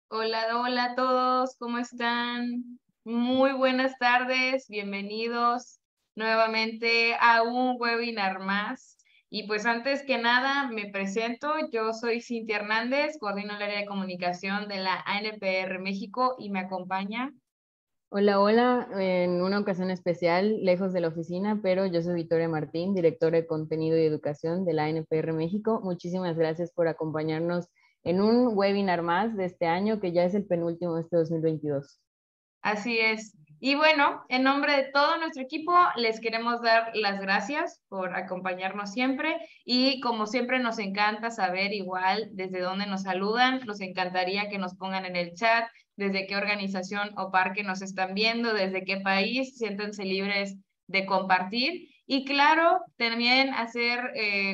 Hola, hola a todos, ¿cómo están? Muy buenas tardes, bienvenidos nuevamente a un webinar más. Y pues antes que nada me presento, yo soy Cintia Hernández, coordino el área de comunicación de la ANPR México y me acompaña. Hola, hola. En una ocasión especial, lejos de la oficina, pero yo soy Victoria Martín, directora de contenido y educación de la ANPR México. Muchísimas gracias por acompañarnos en un webinar más de este año, que ya es el penúltimo de este 2022. Así es. Y bueno, en nombre de todo nuestro equipo, les queremos dar las gracias por acompañarnos siempre y como siempre nos encanta saber igual desde dónde nos saludan, nos encantaría que nos pongan en el chat desde qué organización o parque nos están viendo, desde qué país, siéntense libres de compartir. Y claro, también hacer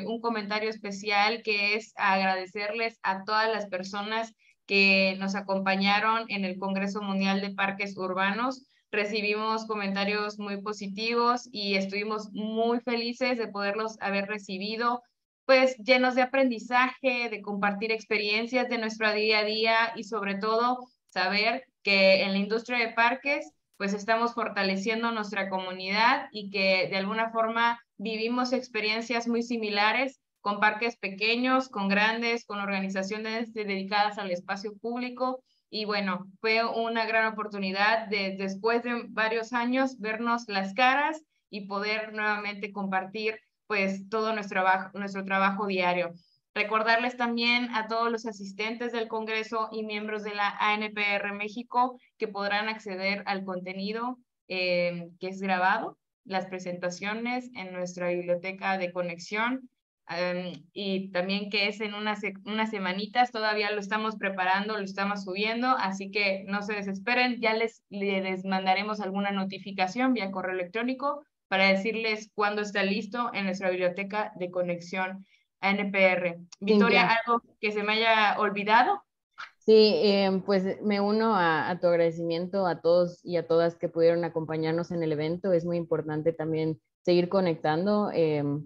un comentario especial que es agradecerles a todas las personas que nos acompañaron en el Congreso Mundial de Parques Urbanos. Recibimos comentarios muy positivos y estuvimos muy felices de poderlos haber recibido, pues llenos de aprendizaje, de compartir experiencias de nuestro día a día y sobre todo saber que en la industria de parques pues estamos fortaleciendo nuestra comunidad y que de alguna forma vivimos experiencias muy similares con parques pequeños, con grandes, con organizaciones dedicadas al espacio público. Y bueno, fue una gran oportunidad de, después de varios años, vernos las caras y poder nuevamente compartir pues todo nuestro trabajo diario. Recordarles también a todos los asistentes del Congreso y miembros de la ANPR México que podrán acceder al contenido que es grabado, las presentaciones en nuestra biblioteca de conexión y también que es en unas semanitas, todavía lo estamos preparando, lo estamos subiendo, así que no se desesperen, ya les mandaremos alguna notificación vía correo electrónico para decirles cuándo está listo en nuestra biblioteca de conexión ANPR. Victoria, Cintia, ¿algo que se me haya olvidado? sí, pues me uno a tu agradecimiento a todos y a todas que pudieron acompañarnos en el evento. Es muy importante también seguir conectando.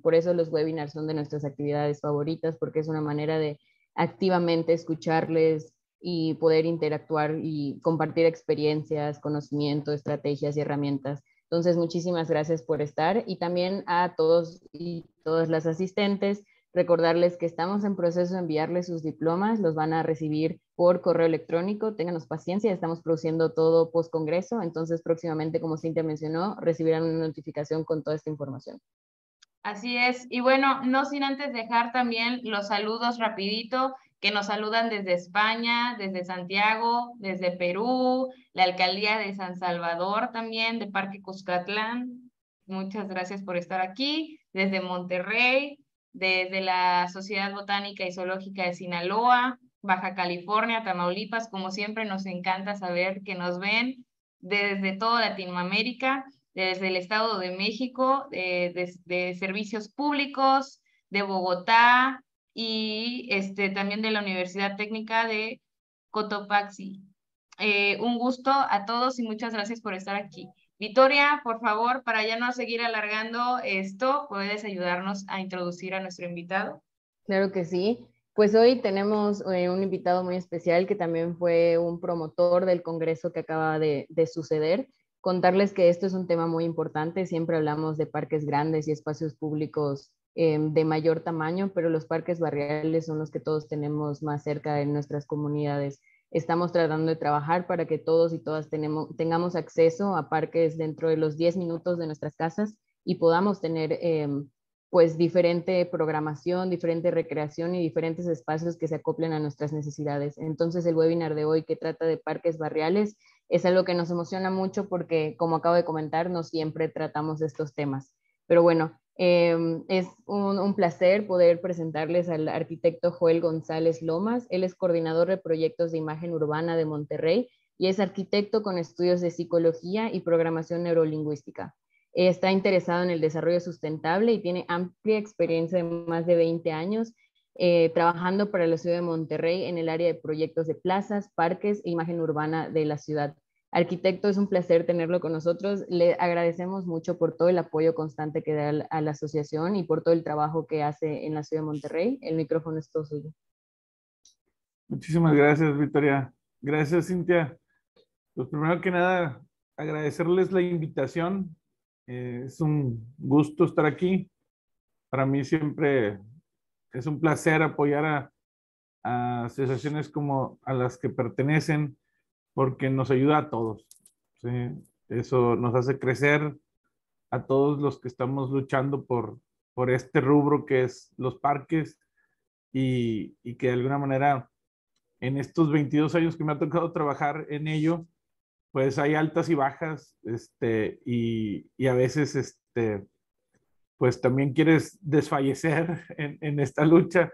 Por eso los webinars son de nuestras actividades favoritas, porque es una manera de activamente escucharles y poder interactuar y compartir experiencias, conocimiento, estrategias y herramientas. Entonces, muchísimas gracias por estar y también a todos y todas las asistentes. Recordarles que estamos en proceso de enviarles sus diplomas, los van a recibir por correo electrónico, ténganos paciencia, estamos produciendo todo post congreso, entonces próximamente, como Cintia mencionó, recibirán una notificación con toda esta información. Así es. Y bueno, no sin antes dejar también los saludos rapidito que nos saludan desde España, desde Santiago, desde Perú, la alcaldía de San Salvador también, de Parque Cuscatlán. Muchas gracias por estar aquí. Desde Monterrey, desde la Sociedad Botánica y Zoológica de Sinaloa, Baja California, Tamaulipas, como siempre nos encanta saber que nos ven desde toda Latinoamérica desde el Estado de México, de Servicios Públicos, de Bogotá y también de la Universidad Técnica de Cotopaxi. Un gusto a todos y muchas gracias por estar aquí. Victoria, por favor, para ya no seguir alargando esto, ¿puedes ayudarnos a introducir a nuestro invitado? Claro que sí. Pues hoy tenemos un invitado muy especial que también fue un promotor del congreso que acaba de suceder. Contarles que esto es un tema muy importante. Siempre hablamos de parques grandes y espacios públicos de mayor tamaño, pero los parques barriales son los que todos tenemos más cerca de nuestras comunidades. Estamos tratando de trabajar para que todos y todas tengamos acceso a parques dentro de los 10 minutos de nuestras casas y podamos tener pues diferente programación, diferente recreación y diferentes espacios que se acoplen a nuestras necesidades. Entonces el webinar de hoy que trata de parques barriales es algo que nos emociona mucho porque, como acabo de comentar, no siempre tratamos estos temas. Pero bueno, es un placer poder presentarles al arquitecto Joel González Lomas. Él es coordinador de proyectos de imagen urbana de Monterrey y es arquitecto con estudios de psicología y programación neurolingüística. Está interesado en el desarrollo sustentable y tiene amplia experiencia de más de 20 años trabajando para la ciudad de Monterrey en el área de proyectos de plazas, parques e imagen urbana de la ciudad. Arquitecto, es un placer tenerlo con nosotros. Le agradecemos mucho por todo el apoyo constante que da a la asociación y por todo el trabajo que hace en la ciudad de Monterrey. El micrófono es todo suyo. Muchísimas gracias, Victoria. Gracias, Cintia. Pues primero que nada, agradecerles la invitación. Es un gusto estar aquí. Para mí siempre es un placer apoyar a asociaciones como a las que pertenecen, porque nos ayuda a todos. ¿Sí? Eso nos hace crecer a todos los que estamos luchando por este rubro que es los parques y que de alguna manera en estos 22 años que me ha tocado trabajar en ello, pues hay altas y bajas, y a veces, pues también quieres desfallecer en esta lucha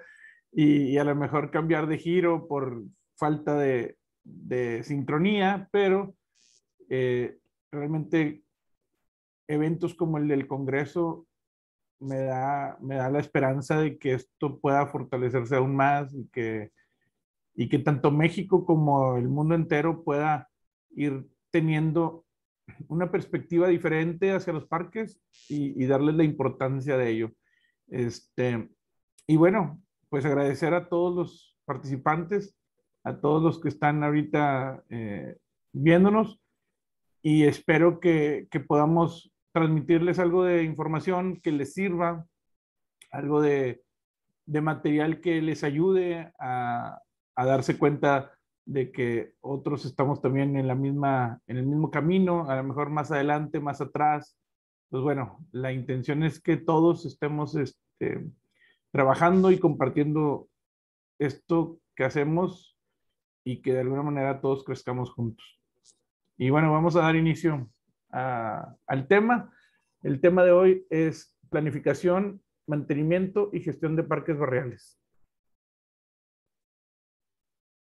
y a lo mejor cambiar de giro por falta de sincronía, pero realmente eventos como el del Congreso me da la esperanza de que esto pueda fortalecerse aún más y que tanto México como el mundo entero pueda ir teniendo una perspectiva diferente hacia los parques y darles la importancia de ello. Y bueno, pues agradecer a todos los participantes, a todos los que están ahorita viéndonos y espero que podamos transmitirles algo de información que les sirva, algo de material que les ayude a darse cuenta de que otros estamos también en el mismo camino, a lo mejor más adelante, más atrás. Pues bueno, la intención es que todos estemos trabajando y compartiendo esto que hacemos y que de alguna manera todos crezcamos juntos. Y bueno, vamos a dar inicio al tema. El tema de hoy es planificación, mantenimiento y gestión de parques barriales.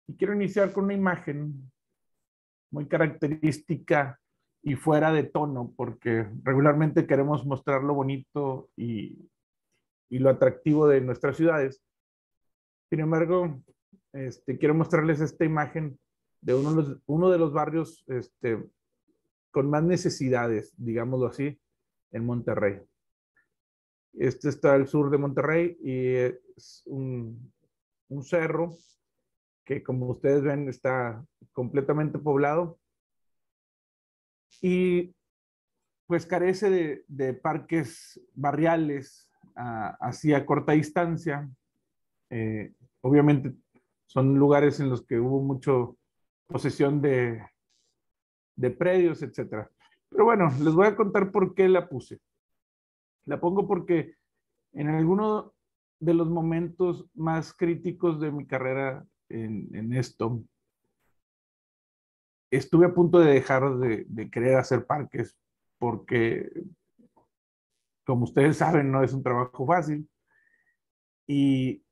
Y quiero iniciar con una imagen muy característica y fuera de tono, porque regularmente queremos mostrar lo bonito y lo atractivo de nuestras ciudades. Sin embargo, quiero mostrarles esta imagen de uno de los barrios con más necesidades, digámoslo así, en Monterrey. Este está al sur de Monterrey y es un cerro que, como ustedes ven, está completamente poblado y pues carece de parques barriales así a corta distancia. Obviamente son lugares en los que hubo mucho posesión de predios, etcétera. Pero bueno, les voy a contar por qué la puse. La pongo porque en alguno de los momentos más críticos de mi carrera en esto, estuve a punto de dejar de querer hacer parques porque, como ustedes saben, no es un trabajo fácil. Y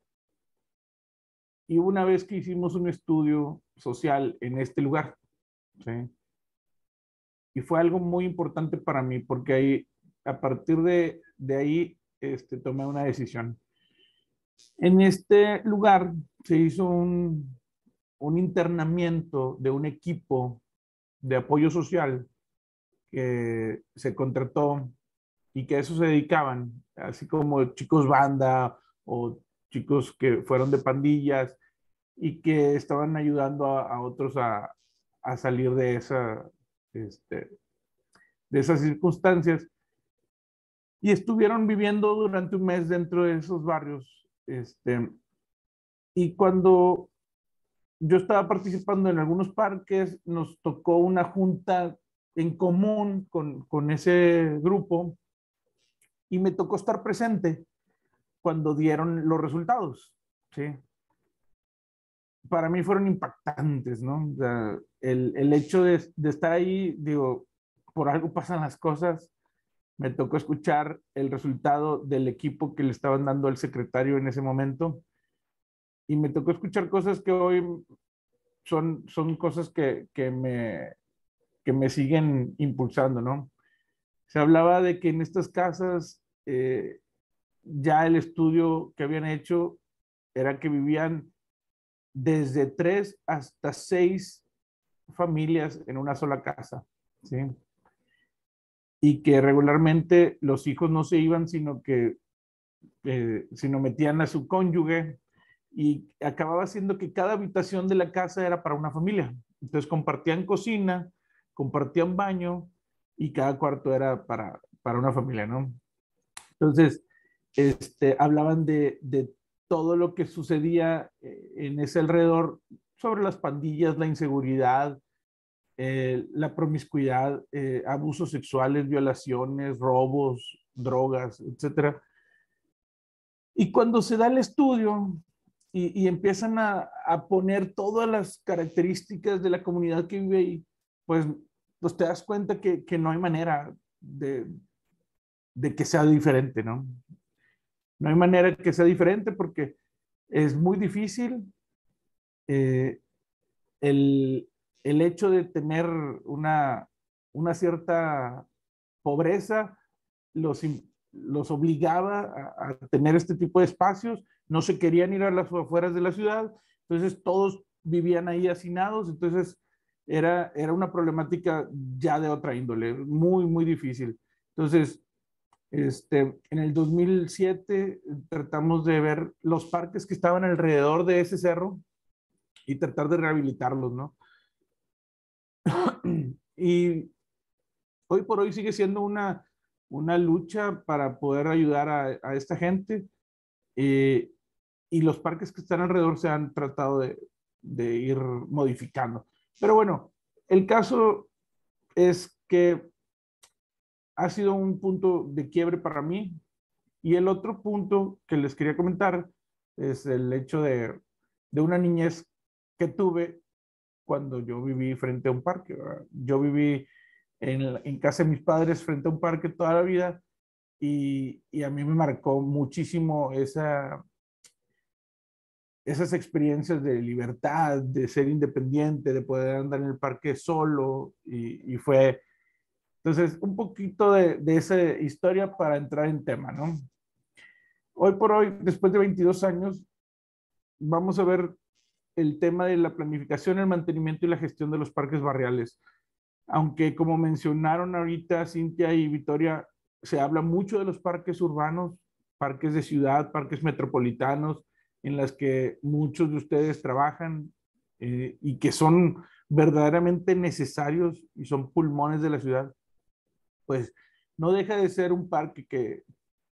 una vez que hicimos un estudio social en este lugar, ¿sí? Y fue algo muy importante para mí porque ahí, a partir de ahí, tomé una decisión. En este lugar se hizo un internamiento de un equipo de apoyo social que se contrató y que a eso se dedicaban, así como chicos banda o chicos que fueron de pandillas y que estaban ayudando a otros a salir de esas circunstancias. Y estuvieron viviendo durante un mes dentro de esos barrios. Y cuando yo estaba participando en algunos parques, nos tocó una junta en común con ese grupo y me tocó estar presente cuando dieron los resultados, ¿sí? Para mí fueron impactantes, ¿no? O sea, el hecho de estar ahí, digo, por algo pasan las cosas. Me tocó escuchar el resultado del equipo que le estaban dando al secretario en ese momento y me tocó escuchar cosas que hoy son cosas que me siguen impulsando, ¿no? Se hablaba de que en estas casas ya el estudio que habían hecho era que vivían desde 3 hasta 6 familias en una sola casa, ¿sí? Y que regularmente los hijos no se iban, sino metían a su cónyuge y acababa siendo que cada habitación de la casa era para una familia. Entonces compartían cocina, compartían baño y cada cuarto era para una familia, ¿no? Entonces, hablaban de todo lo que sucedía en ese alrededor sobre las pandillas, la inseguridad, la promiscuidad, abusos sexuales, violaciones, robos, drogas, etcétera. Y cuando se da el estudio y empiezan a poner todas las características de la comunidad que vive ahí, pues te das cuenta que no hay manera de que sea diferente, ¿no? No hay manera que sea diferente porque es muy difícil eh, el, el hecho de tener una cierta pobreza los obligaba a tener este tipo de espacios, no se querían ir a las afueras de la ciudad, entonces todos vivían ahí hacinados, entonces era una problemática ya de otra índole, muy, muy difícil. Entonces, en el 2007 tratamos de ver los parques que estaban alrededor de ese cerro y tratar de rehabilitarlos, ¿no? Y hoy por hoy sigue siendo una lucha para poder ayudar a esta gente. eh, y los parques que están alrededor se han tratado de ir modificando. Pero bueno, el caso es que ha sido un punto de quiebre para mí. Y el otro punto que les quería comentar es el hecho de una niñez que tuve cuando yo viví frente a un parque, ¿verdad? Yo viví en casa de mis padres frente a un parque toda la vida y a mí me marcó muchísimo esas experiencias de libertad, de ser independiente, de poder andar en el parque solo y fue, entonces, un poquito de esa historia para entrar en tema, ¿no? Hoy por hoy, después de 22 años, vamos a ver el tema de la planificación, el mantenimiento y la gestión de los parques barriales. Aunque como mencionaron ahorita Cintia y Victoria, se habla mucho de los parques urbanos, parques de ciudad, parques metropolitanos, en las que muchos de ustedes trabajan y que son verdaderamente necesarios y son pulmones de la ciudad, pues no deja de ser un parque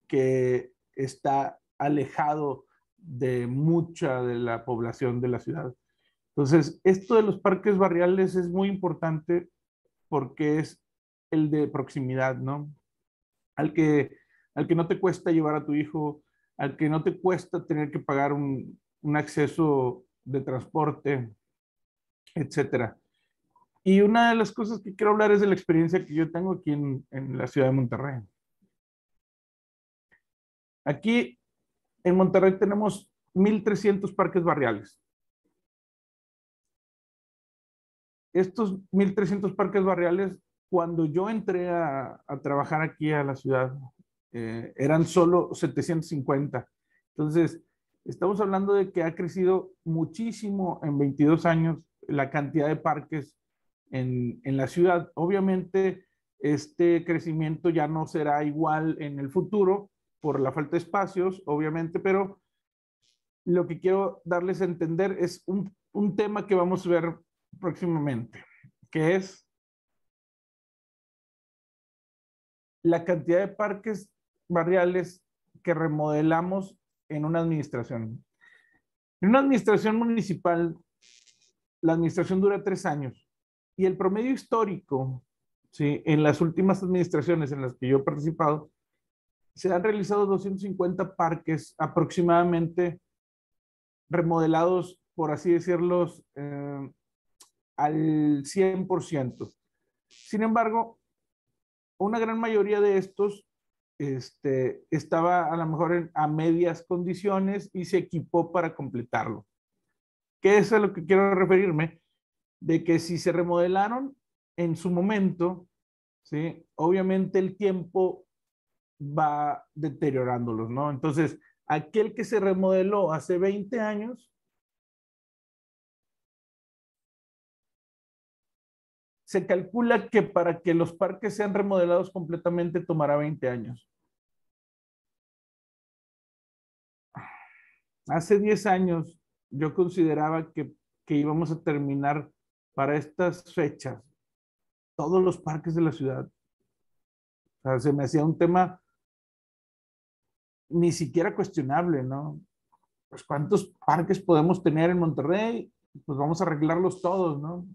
que está alejado de mucha de la población de la ciudad. Entonces, esto de los parques barriales es muy importante porque es el de proximidad, ¿no? Al que, al que no te cuesta llevar a tu hijo, al que no te cuesta tener que pagar un acceso de transporte, etcétera. Y una de las cosas que quiero hablar es de la experiencia que yo tengo aquí en la ciudad de Monterrey. Aquí en Monterrey tenemos 1,300 parques barriales. Estos 1,300 parques barriales, cuando yo entré a trabajar aquí a la ciudad, eran solo 750. Entonces, estamos hablando de que ha crecido muchísimo en 22 años la cantidad de parques en la ciudad. Obviamente, este crecimiento ya no será igual en el futuro por la falta de espacios, obviamente, pero lo que quiero darles a entender es un tema que vamos a ver próximamente, que es la cantidad de parques barriales que remodelamos en una administración. En una administración municipal, la administración dura 3 años y el promedio histórico, ¿sí? En las últimas administraciones en las que yo he participado, se han realizado 250 parques aproximadamente remodelados, por así decirlo, al 100%. Sin embargo, una gran mayoría de estos estaba a lo mejor a medias condiciones y se equipó para completarlo. ¿Qué es a lo que quiero referirme? De que si se remodelaron en su momento, ¿sí? Obviamente el tiempo va deteriorándolos, ¿no? Entonces, aquel que se remodeló hace 20 años, se calcula que para que los parques sean remodelados completamente tomará 20 años. Hace 10 años yo consideraba que íbamos a terminar para estas fechas todos los parques de la ciudad. O sea, se me hacía un tema ni siquiera cuestionable, ¿no? Pues ¿cuántos parques podemos tener en Monterrey? Pues vamos a arreglarlos todos, ¿no?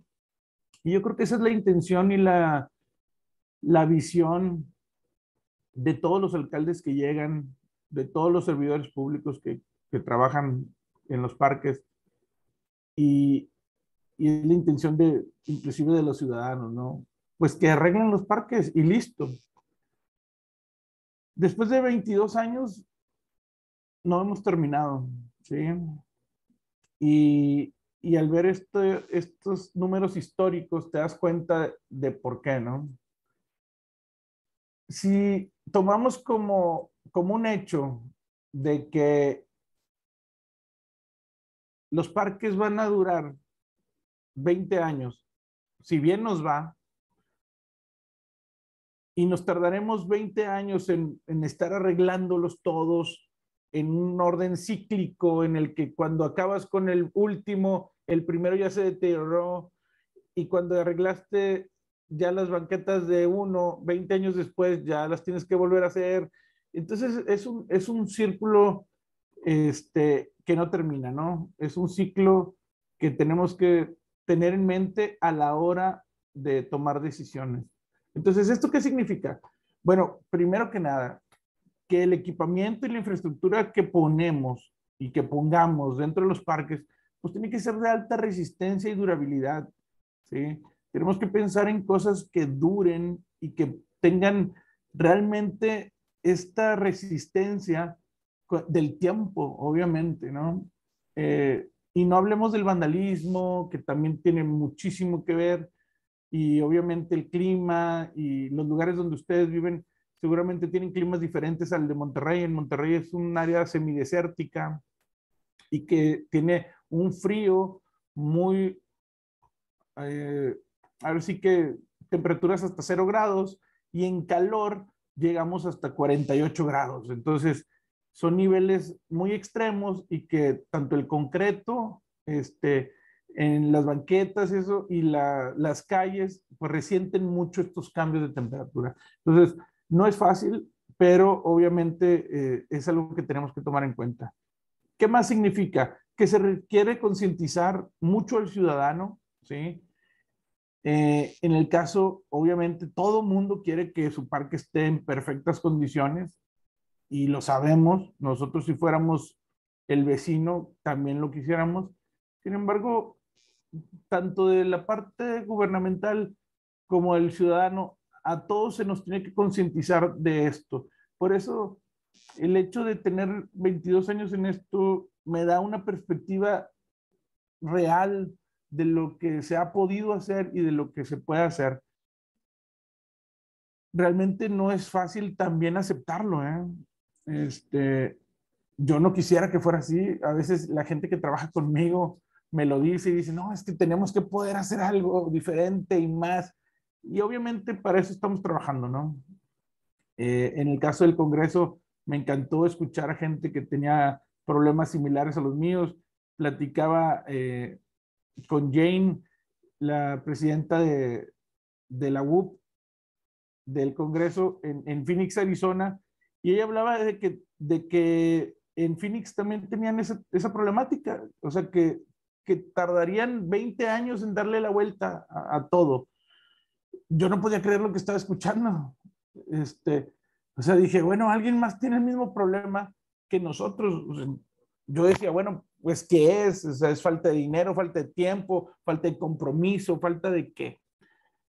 Y yo creo que esa es la intención y la visión de todos los alcaldes que llegan, de todos los servidores públicos que trabajan en los parques y, y es la intención de, inclusive de los ciudadanos, ¿no? Pues que arreglen los parques y listo. Después de 22 años no hemos terminado, ¿sí? Y al ver estos números históricos te das cuenta de por qué, ¿no? Si tomamos como un hecho de que los parques van a durar 20 años, si bien nos va, y nos tardaremos 20 años en estar arreglándolos todos en un orden cíclico en el que cuando acabas con el último, el primero ya se deterioró y cuando arreglaste ya las banquetas de uno, 20 años después ya las tienes que volver a hacer. Entonces es un círculo que no termina, ¿no? Es un ciclo que tenemos que tener en mente a la hora de tomar decisiones. Entonces, ¿esto qué significa? Bueno, primero que nada, que el equipamiento y la infraestructura que ponemos y que pongamos dentro de los parques, pues tiene que ser de alta resistencia y durabilidad, ¿sí? Tenemos que pensar en cosas que duren y que tengan realmente esta resistencia del tiempo, obviamente, ¿no? Y no hablemos del vandalismo, que también tiene muchísimo que ver, y obviamente el clima y los lugares donde ustedes viven seguramente tienen climas diferentes al de Monterrey. En Monterrey es un área semidesértica y que tiene un frío muy, a ver sí que temperaturas hasta 0 grados y en calor llegamos hasta 48 grados. Entonces, son niveles muy extremos y que tanto el concreto, en las banquetas eso, y las calles, pues resienten mucho estos cambios de temperatura. Entonces, no es fácil, pero obviamente es algo que tenemos que tomar en cuenta. ¿Qué más significa? Que se requiere concientizar mucho al ciudadano, ¿sí? En el caso, obviamente, todo mundo quiere que su parque esté en perfectas condiciones y lo sabemos. Nosotros si fuéramos el vecino también lo quisiéramos. Sin embargo, tanto de la parte gubernamental como del ciudadano, a todos se nos tiene que concientizar de esto. Por eso, el hecho de tener 22 años en esto me da una perspectiva real de lo que se ha podido hacer y de lo que se puede hacer. Realmente no es fácil también aceptarlo, ¿eh? Yo no quisiera que fuera así. A veces la gente que trabaja conmigo me lo dice y dice, no, es que tenemos que poder hacer algo diferente y más. Y obviamente para eso estamos trabajando, ¿no? En el caso del Congreso, me encantó escuchar a gente que tenía problemas similares a los míos. Platicaba con Jane, la presidenta de la UP del Congreso en Phoenix, Arizona, y ella hablaba de que en Phoenix también tenían esa problemática, o sea, que tardarían 20 años en darle la vuelta a todo. Yo no podía creer lo que estaba escuchando. O sea, dije, bueno, alguien más tiene el mismo problema que nosotros. O sea, yo decía, bueno, pues, ¿qué es? O sea, es falta de dinero, falta de tiempo, falta de compromiso, falta de qué.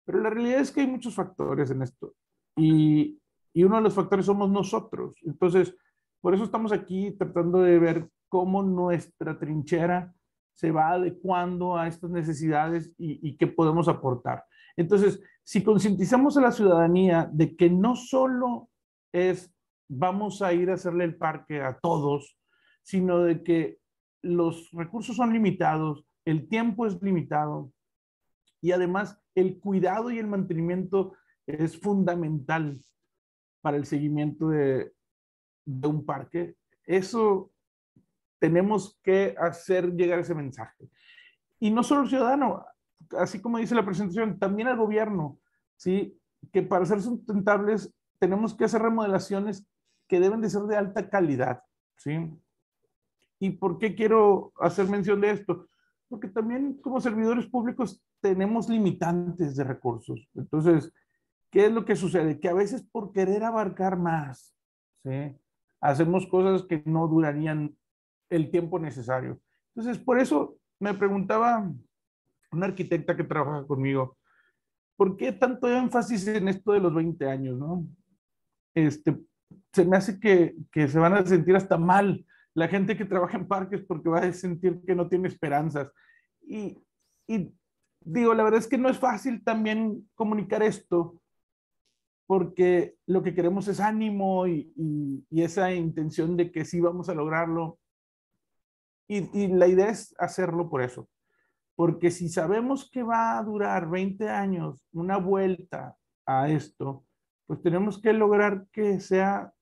Pero la realidad es que hay muchos factores en esto. Y uno de los factores somos nosotros. Entonces, por eso estamos aquí tratando de ver cómo nuestra trinchera se va adecuando a estas necesidades y qué podemos aportar. Entonces, si concientizamos a la ciudadanía de que no solo es vamos a ir a hacerle el parque a todos, sino de que los recursos son limitados, el tiempo es limitado y además el cuidado y el mantenimiento es fundamental para el seguimiento de un parque. Eso tenemos que hacer llegar ese mensaje. Y no solo el ciudadano, así como dice la presentación, también al gobierno, ¿sí? Que para ser sustentables tenemos que hacer remodelaciones que deben de ser de alta calidad, ¿sí? ¿Y por qué quiero hacer mención de esto? Porque también como servidores públicos tenemos limitantes de recursos. Entonces, ¿qué es lo que sucede? Que a veces por querer abarcar más, ¿sí? Hacemos cosas que no durarían el tiempo necesario. Entonces, por eso me preguntaba una arquitecta que trabaja conmigo, ¿por qué tanto énfasis en esto de los 20 años, no? Este, Se me hace que se van a sentir hasta mal la gente que trabaja en parques porque va a sentir que no tiene esperanzas. Y, y digo, la verdad es que no es fácil también comunicar esto porque lo que queremos es ánimo y esa intención de que sí vamos a lograrlo. Y la idea es hacerlo por eso. Porque si sabemos que va a durar 20 años una vuelta a esto, pues tenemos que lograr que sea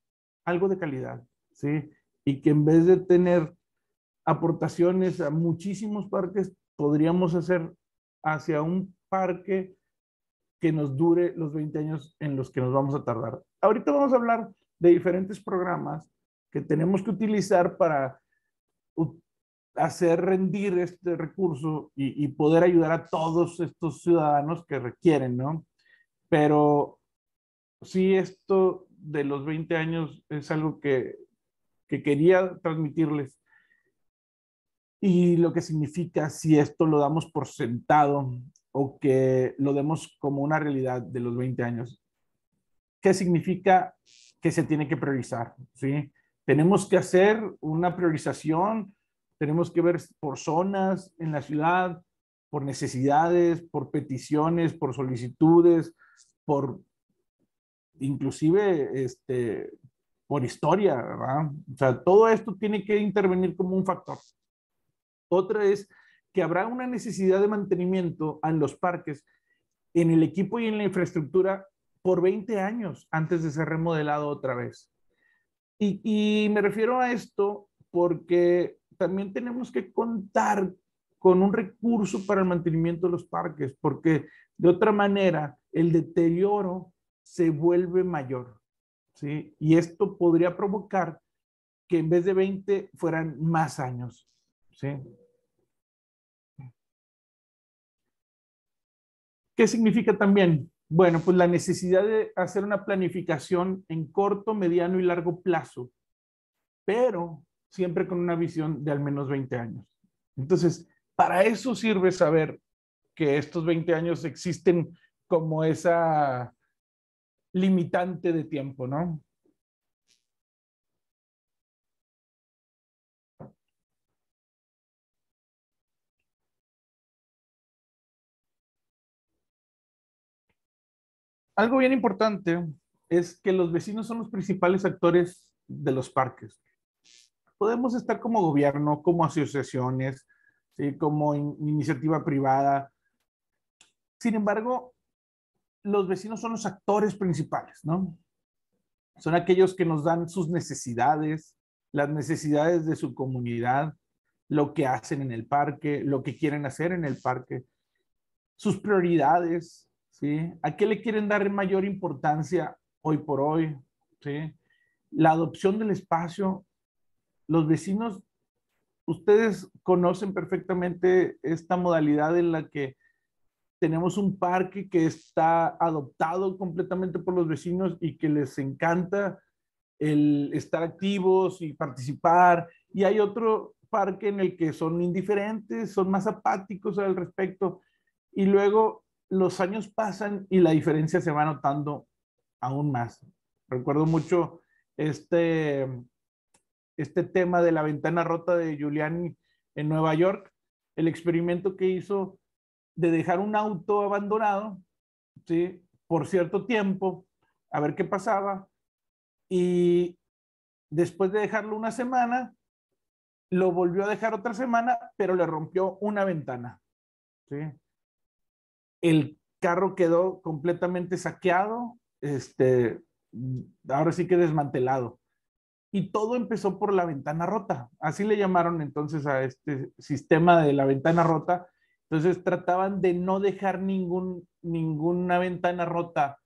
algo de calidad, ¿sí? Y que en vez de tener aportaciones a muchísimos parques, podríamos hacer hacia un parque que nos dure los 20 años en los que nos vamos a tardar. Ahorita vamos a hablar de diferentes programas que tenemos que utilizar para hacer rendir este recurso y poder ayudar a todos estos ciudadanos que requieren, ¿no? Pero sí, esto de los 20 años es algo que quería transmitirles y lo que significa si esto lo damos por sentado o que lo demos como una realidad de los 20 años. ¿Qué significa? Que se tiene que priorizar, ¿sí? Tenemos que hacer una priorización, tenemos que ver por zonas en la ciudad, por necesidades, por peticiones, por solicitudes, por inclusive por historia, ¿verdad? O sea, todo esto tiene que intervenir como un factor. Otra es que habrá una necesidad de mantenimiento en los parques, en el equipo y en la infraestructura por 20 años antes de ser remodelado otra vez. Y me refiero a esto porque también tenemos que contar con un recurso para el mantenimiento de los parques, porque de otra manera el deterioro se vuelve mayor, ¿sí? Y esto podría provocar que en vez de 20 fueran más años, ¿sí? ¿Qué significa también? Bueno, pues la necesidad de hacer una planificación en corto, mediano y largo plazo, pero siempre con una visión de al menos 20 años. Entonces, para eso sirve saber que estos 20 años existen como esa limitante de tiempo, ¿no? Algo bien importante es que los vecinos son los principales actores de los parques. Podemos estar como gobierno, como asociaciones, ¿sí? Como iniciativa privada. Sin embargo, los vecinos son los actores principales, ¿no? Son aquellos que nos dan sus necesidades, las necesidades de su comunidad, lo que hacen en el parque, lo que quieren hacer en el parque, sus prioridades, ¿sí? ¿A qué le quieren dar mayor importancia hoy por hoy? ¿Sí? La adopción del espacio. Los vecinos, ustedes conocen perfectamente esta modalidad en la que tenemos un parque que está adoptado completamente por los vecinos y que les encanta el estar activos y participar. Y hay otro parque en el que son indiferentes, son más apáticos al respecto. Y luego los años pasan y la diferencia se va notando aún más. Recuerdo mucho este, este tema de la ventana rota de Giuliani en Nueva York, el experimento que hizo de dejar un auto abandonado, ¿sí? Por cierto tiempo, a ver qué pasaba. Y después de dejarlo una semana, lo volvió a dejar otra semana, pero le rompió una ventana, ¿sí? El carro quedó completamente saqueado, ahora sí que desmantelado. Y todo empezó por la ventana rota. Así le llamaron entonces a este sistema de la ventana rota. Entonces trataban de no dejar ninguna ventana rota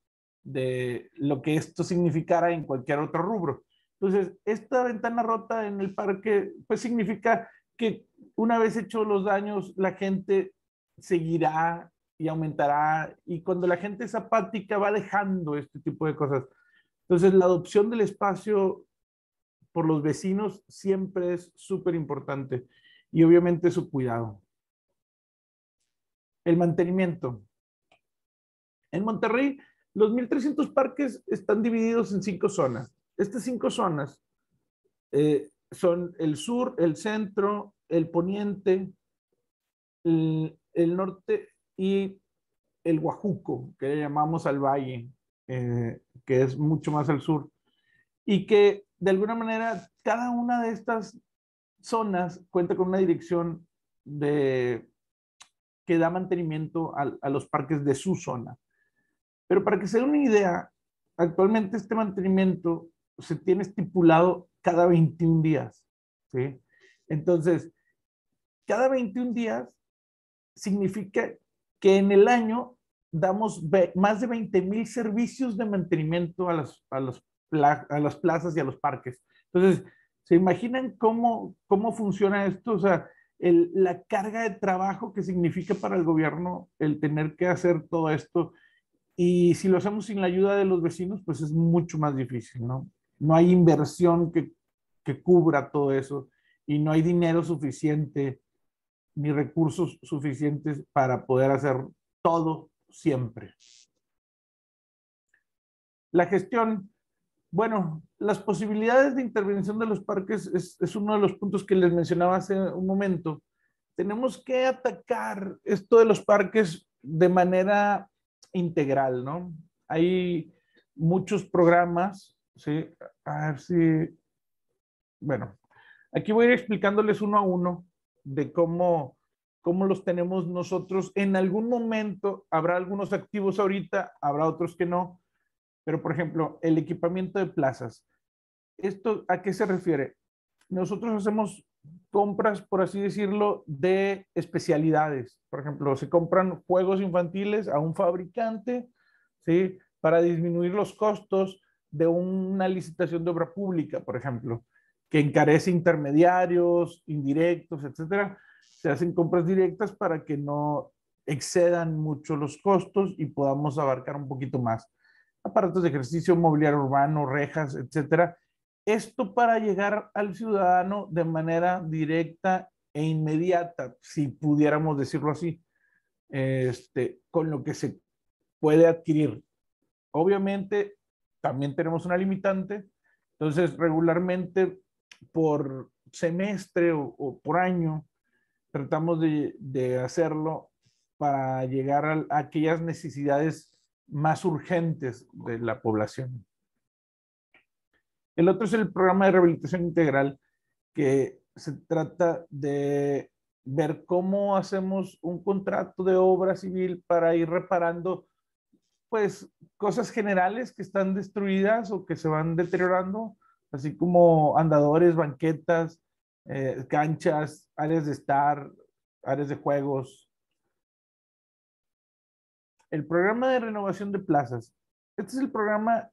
de lo que esto significara en cualquier otro rubro. Entonces, esta ventana rota en el parque, pues significa que una vez hechos los daños, la gente seguirá y aumentará, y cuando la gente es apática va dejando este tipo de cosas. Entonces, la adopción del espacio por los vecinos siempre es súper importante, y obviamente su cuidado. El mantenimiento. En Monterrey, los 1,300 parques están divididos en 5 zonas. Estas 5 zonas son el sur, el centro, el poniente, el norte y el Huajuco, que le llamamos al valle, que es mucho más al sur. Y que de alguna manera cada una de estas zonas cuenta con una dirección que da mantenimiento a los parques de su zona. Pero para que se den una idea, actualmente este mantenimiento se tiene estipulado cada 21 días, ¿sí? Entonces, cada 21 días significa que en el año damos más de 20,000 servicios de mantenimiento a las plazas y a los parques. Entonces, ¿se imaginan cómo funciona esto? O sea, la carga de trabajo que significa para el gobierno el tener que hacer todo esto. Y si lo hacemos sin la ayuda de los vecinos, pues es mucho más difícil, ¿no? No hay inversión que cubra todo eso, y no hay dinero suficiente ni recursos suficientes para poder hacer todo siempre. La gestión. Bueno, las posibilidades de intervención de los parques es uno de los puntos que les mencionaba hace un momento. Tenemos que atacar esto de los parques de manera integral, ¿no? Hay muchos programas, ¿sí? A ver si... Bueno, aquí voy a ir explicándoles uno a uno de cómo los tenemos nosotros. En algún momento habrá algunos activos ahorita, habrá otros que no, pero por ejemplo, el equipamiento de plazas. ¿Esto a qué se refiere? Nosotros hacemos compras, por así decirlo, de especialidades. Por ejemplo, se compran juegos infantiles a un fabricante, ¿sí? Para disminuir los costos de una licitación de obra pública, por ejemplo, que encarece intermediarios, indirectos, etcétera. Se hacen compras directas para que no excedan mucho los costos y podamos abarcar un poquito más. Aparatos de ejercicio, mobiliario urbano, rejas, etcétera. Esto para llegar al ciudadano de manera directa e inmediata, si pudiéramos decirlo así, con lo que se puede adquirir. Obviamente, también tenemos una limitante. Entonces, regularmente por semestre o por año, tratamos de hacerlo para llegar a aquellas necesidades más urgentes de la población. El otro es el programa de rehabilitación integral, que se trata de ver cómo hacemos un contrato de obra civil para ir reparando, pues, cosas generales que están destruidas o que se van deteriorando, así como andadores, banquetas, canchas, áreas de estar, áreas de juegos. El programa de renovación de plazas. Este es el programa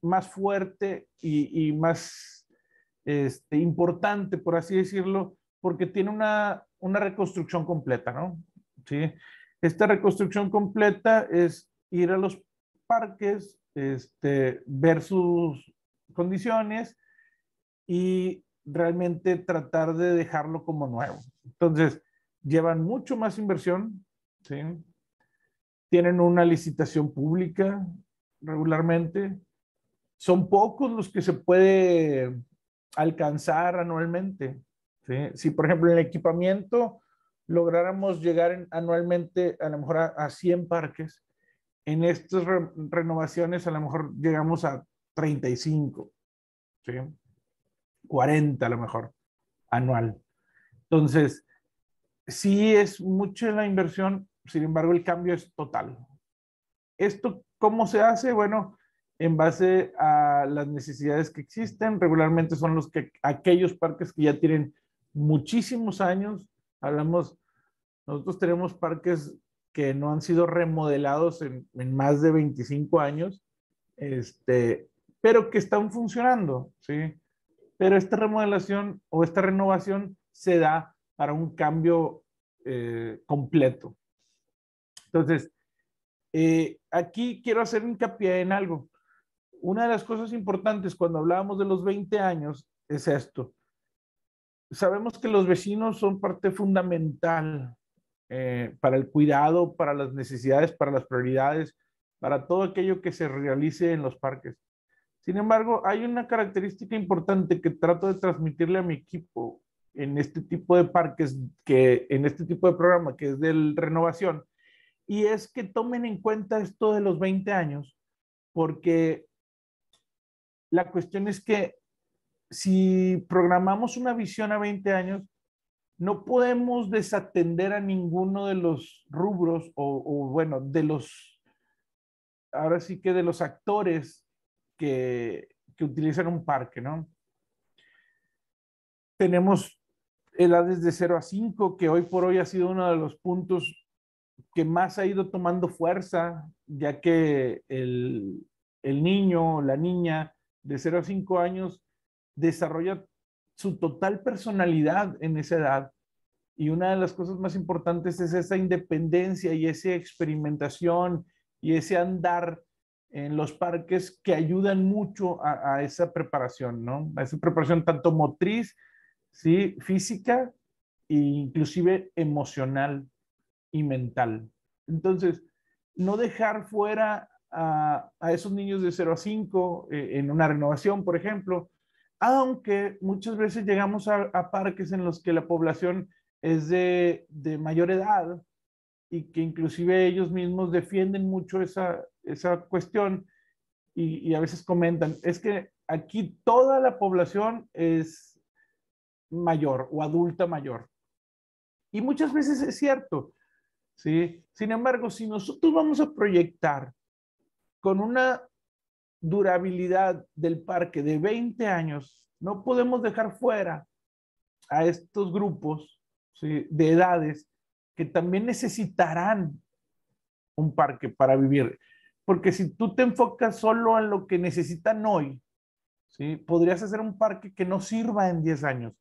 más fuerte y más importante, por así decirlo, porque tiene una reconstrucción completa, ¿no? ¿Sí? Esta reconstrucción completa es ir a los parques, ver sus condiciones y realmente tratar de dejarlo como nuevo. Entonces, llevan mucho más inversión, ¿sí? Tienen una licitación pública regularmente. Son pocos los que se puede alcanzar anualmente, ¿sí? Si, por ejemplo, en el equipamiento lográramos llegar anualmente a lo mejor a 100 parques, en estas renovaciones a lo mejor llegamos a 35, ¿sí? 40 a lo mejor anual. Entonces, sí es mucho la inversión, sin embargo, el cambio es total. ¿Esto cómo se hace? Bueno, en base a las necesidades que existen. Regularmente son aquellos parques que ya tienen muchísimos años. Hablamos Nosotros tenemos parques que no han sido remodelados en más de 25 años, pero que están funcionando, ¿sí? Pero esta remodelación o esta renovación se da para un cambio completo. Entonces, aquí quiero hacer hincapié en algo. Una de las cosas importantes cuando hablábamos de los 20 años es esto. Sabemos que los vecinos son parte fundamental para el cuidado, para las necesidades, para las prioridades, para todo aquello que se realice en los parques. Sin embargo, hay una característica importante que trato de transmitirle a mi equipo en este tipo de parques, en este tipo de programa, que es de renovación, y es que tomen en cuenta esto de los 20 años, porque la cuestión es que si programamos una visión a 20 años, no podemos desatender a ninguno de los rubros bueno, ahora sí que de los actores que utilizan un parque, ¿no? Tenemos edades de 0 a 5, que hoy por hoy ha sido uno de los puntos que más ha ido tomando fuerza, ya que el niño o la niña de 0 a 5 años desarrolla su total personalidad en esa edad. Y una de las cosas más importantes es esa independencia y esa experimentación y ese andar en los parques que ayudan mucho a esa preparación, ¿no? A esa preparación tanto motriz, ¿sí? Física e inclusive emocional y mental. Entonces, no dejar fuera a esos niños de 0 a 5 en una renovación, por ejemplo, aunque muchas veces llegamos a parques en los que la población es de mayor edad y que inclusive ellos mismos defienden mucho esa cuestión y a veces comentan, es que aquí toda la población es mayor o adulta mayor. Y muchas veces es cierto, ¿sí? Sin embargo, si nosotros vamos a proyectar con una durabilidad del parque de 20 años, no podemos dejar fuera a estos grupos, ¿sí?, de edades que también necesitarán un parque para vivir. Porque si tú te enfocas solo en lo que necesitan hoy, ¿sí?, podrías hacer un parque que no sirva en 10 años.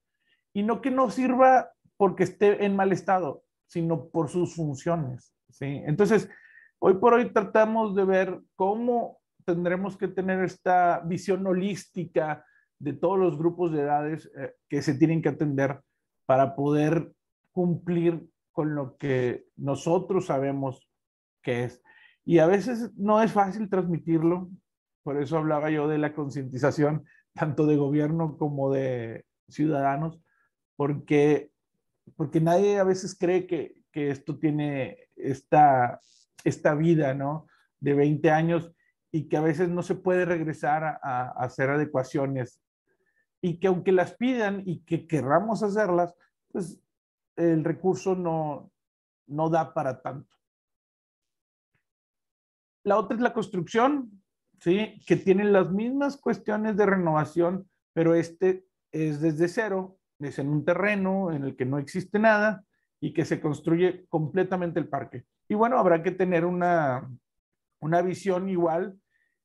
Y no que no sirva porque esté en mal estado, sino por sus funciones, ¿sí? Entonces, hoy por hoy tratamos de ver cómo tendremos que tener esta visión holística de todos los grupos de edades que se tienen que atender para poder cumplir con lo que nosotros sabemos que es. Y a veces no es fácil transmitirlo, por eso hablaba yo de la concientización, tanto de gobierno como de ciudadanos, porque nadie a veces cree que esto tiene esta vida, ¿no? De 20 años y que a veces no se puede regresar a hacer adecuaciones y que aunque las pidan y que querramos hacerlas, pues el recurso no da para tanto. La otra es la construcción, ¿sí? Que tiene las mismas cuestiones de renovación, pero es desde cero, es en un terreno en el que no existe nada y que se construye completamente el parque. Y bueno, habrá que tener una visión igual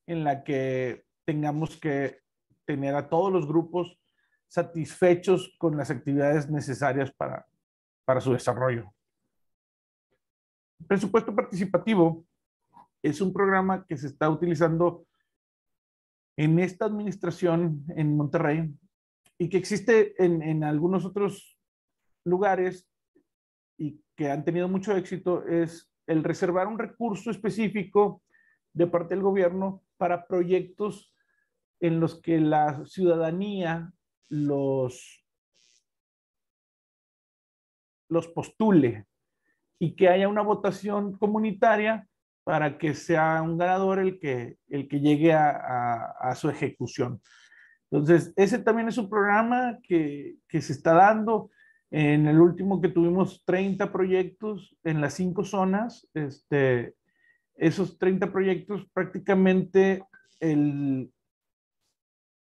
en la que tengamos que tener a todos los grupos satisfechos con las actividades necesarias para su desarrollo. Presupuesto participativo es un programa que se está utilizando en esta administración en Monterrey y que existe en algunos otros lugares y que han tenido mucho éxito, es el reservar un recurso específico de parte del gobierno para proyectos en los que la ciudadanía los postule y que haya una votación comunitaria para que sea un ganador el que llegue a su ejecución. Entonces, ese también es un programa que se está dando. En el último que tuvimos 30 proyectos en las 5 zonas, esos 30 proyectos prácticamente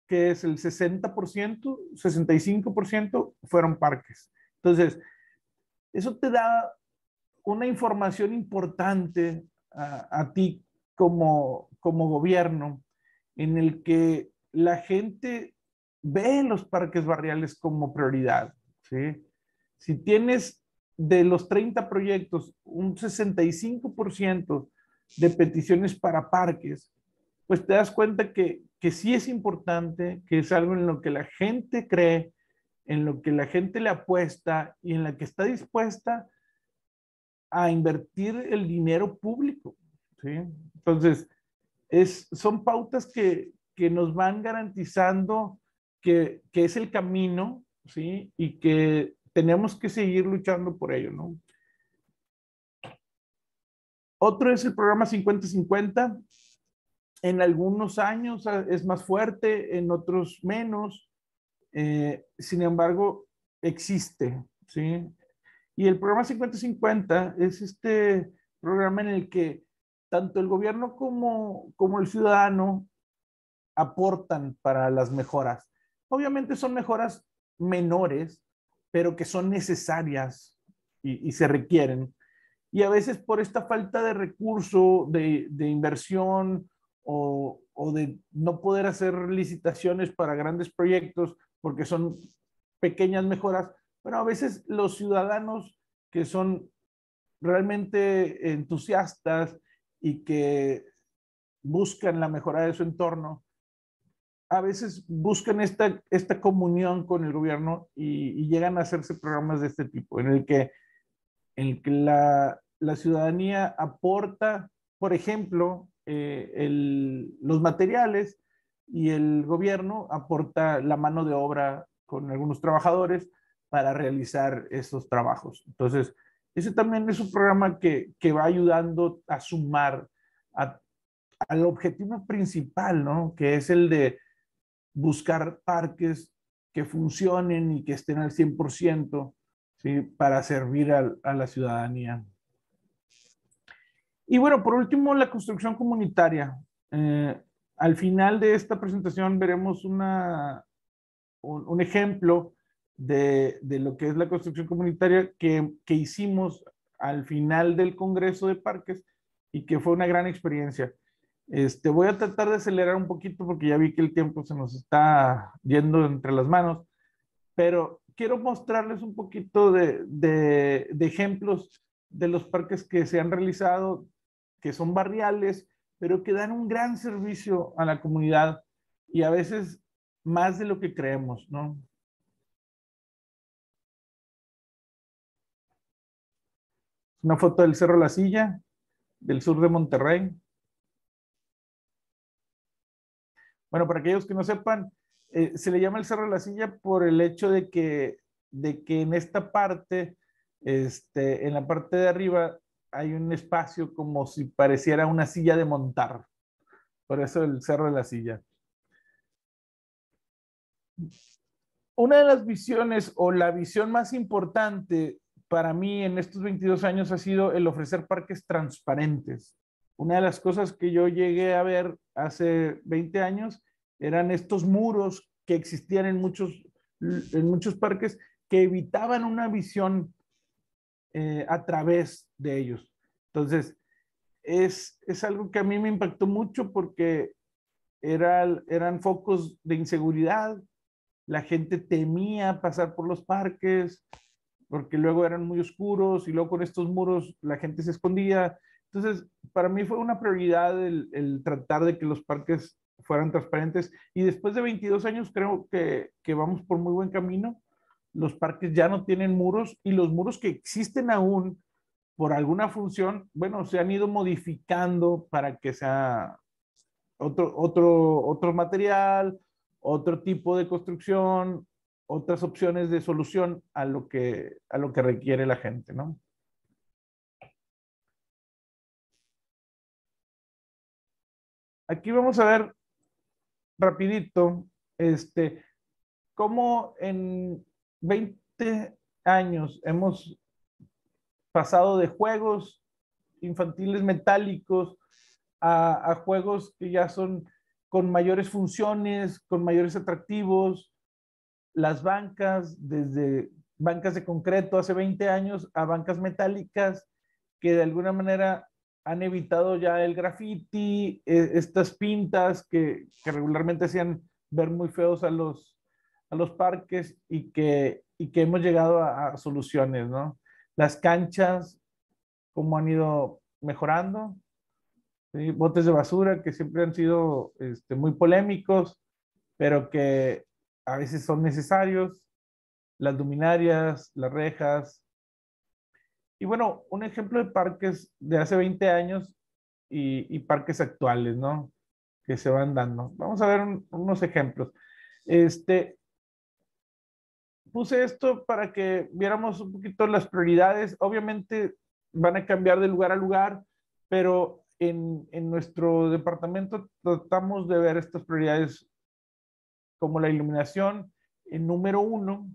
que es el 60%, 65% fueron parques. Entonces, eso te da una información importante a ti como gobierno, en el que la gente ve los parques barriales como prioridad, ¿sí? Si tienes de los 30 proyectos un 65% de peticiones para parques, pues te das cuenta que sí es importante, que es algo en lo que la gente cree, en lo que la gente le apuesta y en la que está dispuesta a invertir el dinero público, ¿sí? Entonces, son pautas que nos van garantizando que es el camino, ¿sí? Y que tenemos que seguir luchando por ello, ¿no? Otro es el programa 50-50. En algunos años es más fuerte, en otros menos. Sin embargo, existe, ¿sí? Y el programa 50-50 es este programa en el que tanto el gobierno como el ciudadano aportan para las mejoras. Obviamente son mejoras menores, pero que son necesarias y se requieren. Y a veces por esta falta de recurso, de inversión o de no poder hacer licitaciones para grandes proyectos porque son pequeñas mejoras, pero a veces los ciudadanos que son realmente entusiastas y que buscan la mejora de su entorno, a veces buscan esta comunión con el gobierno y llegan a hacerse programas de este tipo, en el que la ciudadanía aporta, por ejemplo, los materiales y el gobierno aporta la mano de obra con algunos trabajadores para realizar esos trabajos. Entonces, ese también es un programa que va ayudando a sumar al objetivo principal, ¿no? Que es el de buscar parques que funcionen y que estén al 100%, ¿sí? Para servir a la ciudadanía. Y bueno, por último, la construcción comunitaria. Al final de esta presentación veremos un ejemplo de lo que es la construcción comunitaria que hicimos al final del Congreso de Parques y que fue una gran experiencia. Voy a tratar de acelerar un poquito porque ya vi que el tiempo se nos está yendo entre las manos, pero quiero mostrarles un poquito de ejemplos de los parques que se han realizado, que son barriales, pero que dan un gran servicio a la comunidad y a veces más de lo que creemos, ¿no? Una foto del Cerro La Silla, del sur de Monterrey. Bueno, para aquellos que no sepan, se le llama el Cerro de la Silla por el hecho de que en esta parte, en la parte de arriba, hay un espacio como si pareciera una silla de montar. Por eso el Cerro de la Silla. Una de las visiones o la visión más importante para mí en estos 22 años ha sido el ofrecer parques transparentes. Una de las cosas que yo llegué a ver hace 20 años eran estos muros que existían en muchos parques que evitaban una visión a través de ellos. Entonces, es algo que a mí me impactó mucho porque eran focos de inseguridad. La gente temía pasar por los parques porque luego eran muy oscuros y luego con estos muros la gente se escondía. Entonces, para mí fue una prioridad el tratar de que los parques fueran transparentes y después de 22 años creo que vamos por muy buen camino. Los parques ya no tienen muros y los muros que existen aún por alguna función, bueno, se han ido modificando para que sea otro material, otro tipo de construcción, otras opciones de solución a lo que requiere la gente, ¿no? Aquí vamos a ver rapidito, cómo en 20 años hemos pasado de juegos infantiles metálicos a juegos que ya son con mayores funciones, con mayores atractivos. Las bancas, desde bancas de concreto hace 20 años a bancas metálicas que de alguna manera han evitado ya el graffiti, estas pintas que regularmente hacían ver muy feos a los parques y que hemos llegado a soluciones, ¿no? Las canchas, cómo han ido mejorando, ¿sí? Botes de basura que siempre han sido muy polémicos, pero que a veces son necesarios, las luminarias, las rejas. Y bueno, un ejemplo de parques de hace 20 años y parques actuales, ¿no? Que se van dando. Vamos a ver unos ejemplos. Este, Puse esto para que viéramos un poquito las prioridades. Obviamente van a cambiar de lugar a lugar, pero en nuestro departamento tratamos de ver estas prioridades como la iluminación en número uno,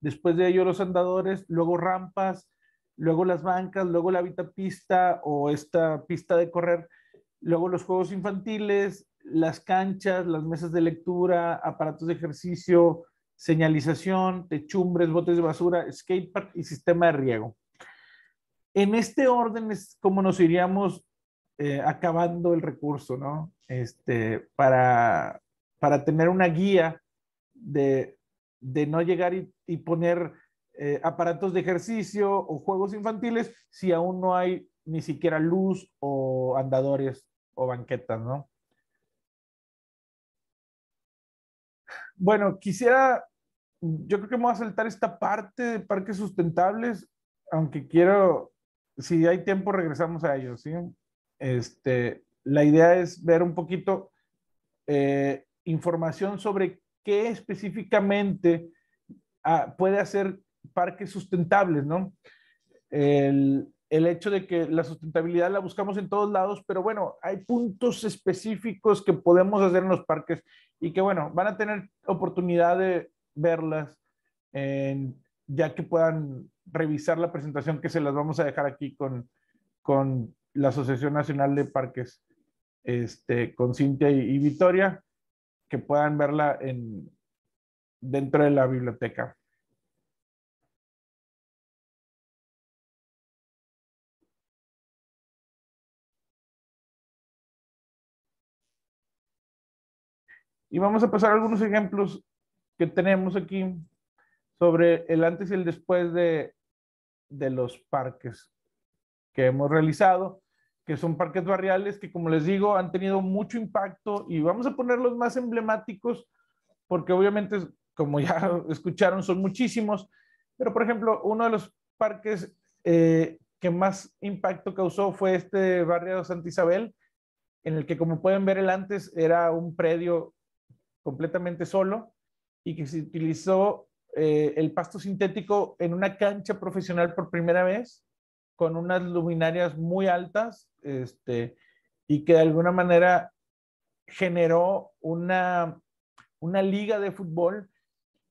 después de ello los andadores, luego rampas, luego las bancas, luego la vitapista o esta pista de correr, luego los juegos infantiles, las canchas, las mesas de lectura, aparatos de ejercicio, señalización, techumbres, botes de basura, skatepark y sistema de riego. En este orden es como nos iríamos acabando el recurso, ¿no? Para tener una guía de no llegar y poner aparatos de ejercicio o juegos infantiles si aún no hay ni siquiera luz o andadores o banquetas, ¿no? Bueno, yo creo que me voy a saltar esta parte de parques sustentables, aunque quiero, si hay tiempo, regresamos a ellos, ¿sí? La idea es ver un poquito información sobre qué específicamente puede hacer parques sustentables, ¿no? El hecho de que la sustentabilidad la buscamos en todos lados, pero bueno, hay puntos específicos que podemos hacer en los parques y que bueno, van a tener oportunidad de verlas ya que puedan revisar la presentación que se las vamos a dejar aquí con la Asociación Nacional de Parques, con Cintia y Victoria, que puedan verla dentro de la biblioteca. Y vamos a pasar a algunos ejemplos que tenemos aquí sobre el antes y el después de los parques que hemos realizado, que son parques barriales que, como les digo, han tenido mucho impacto y vamos a poner los más emblemáticos porque obviamente, como ya escucharon, son muchísimos, pero por ejemplo, uno de los parques que más impacto causó fue este barrio de Santa Isabel, en el que, como pueden ver, el antes era un predio completamente solo y que se utilizó el pasto sintético en una cancha profesional por primera vez, con unas luminarias muy altas, y que de alguna manera generó una liga de fútbol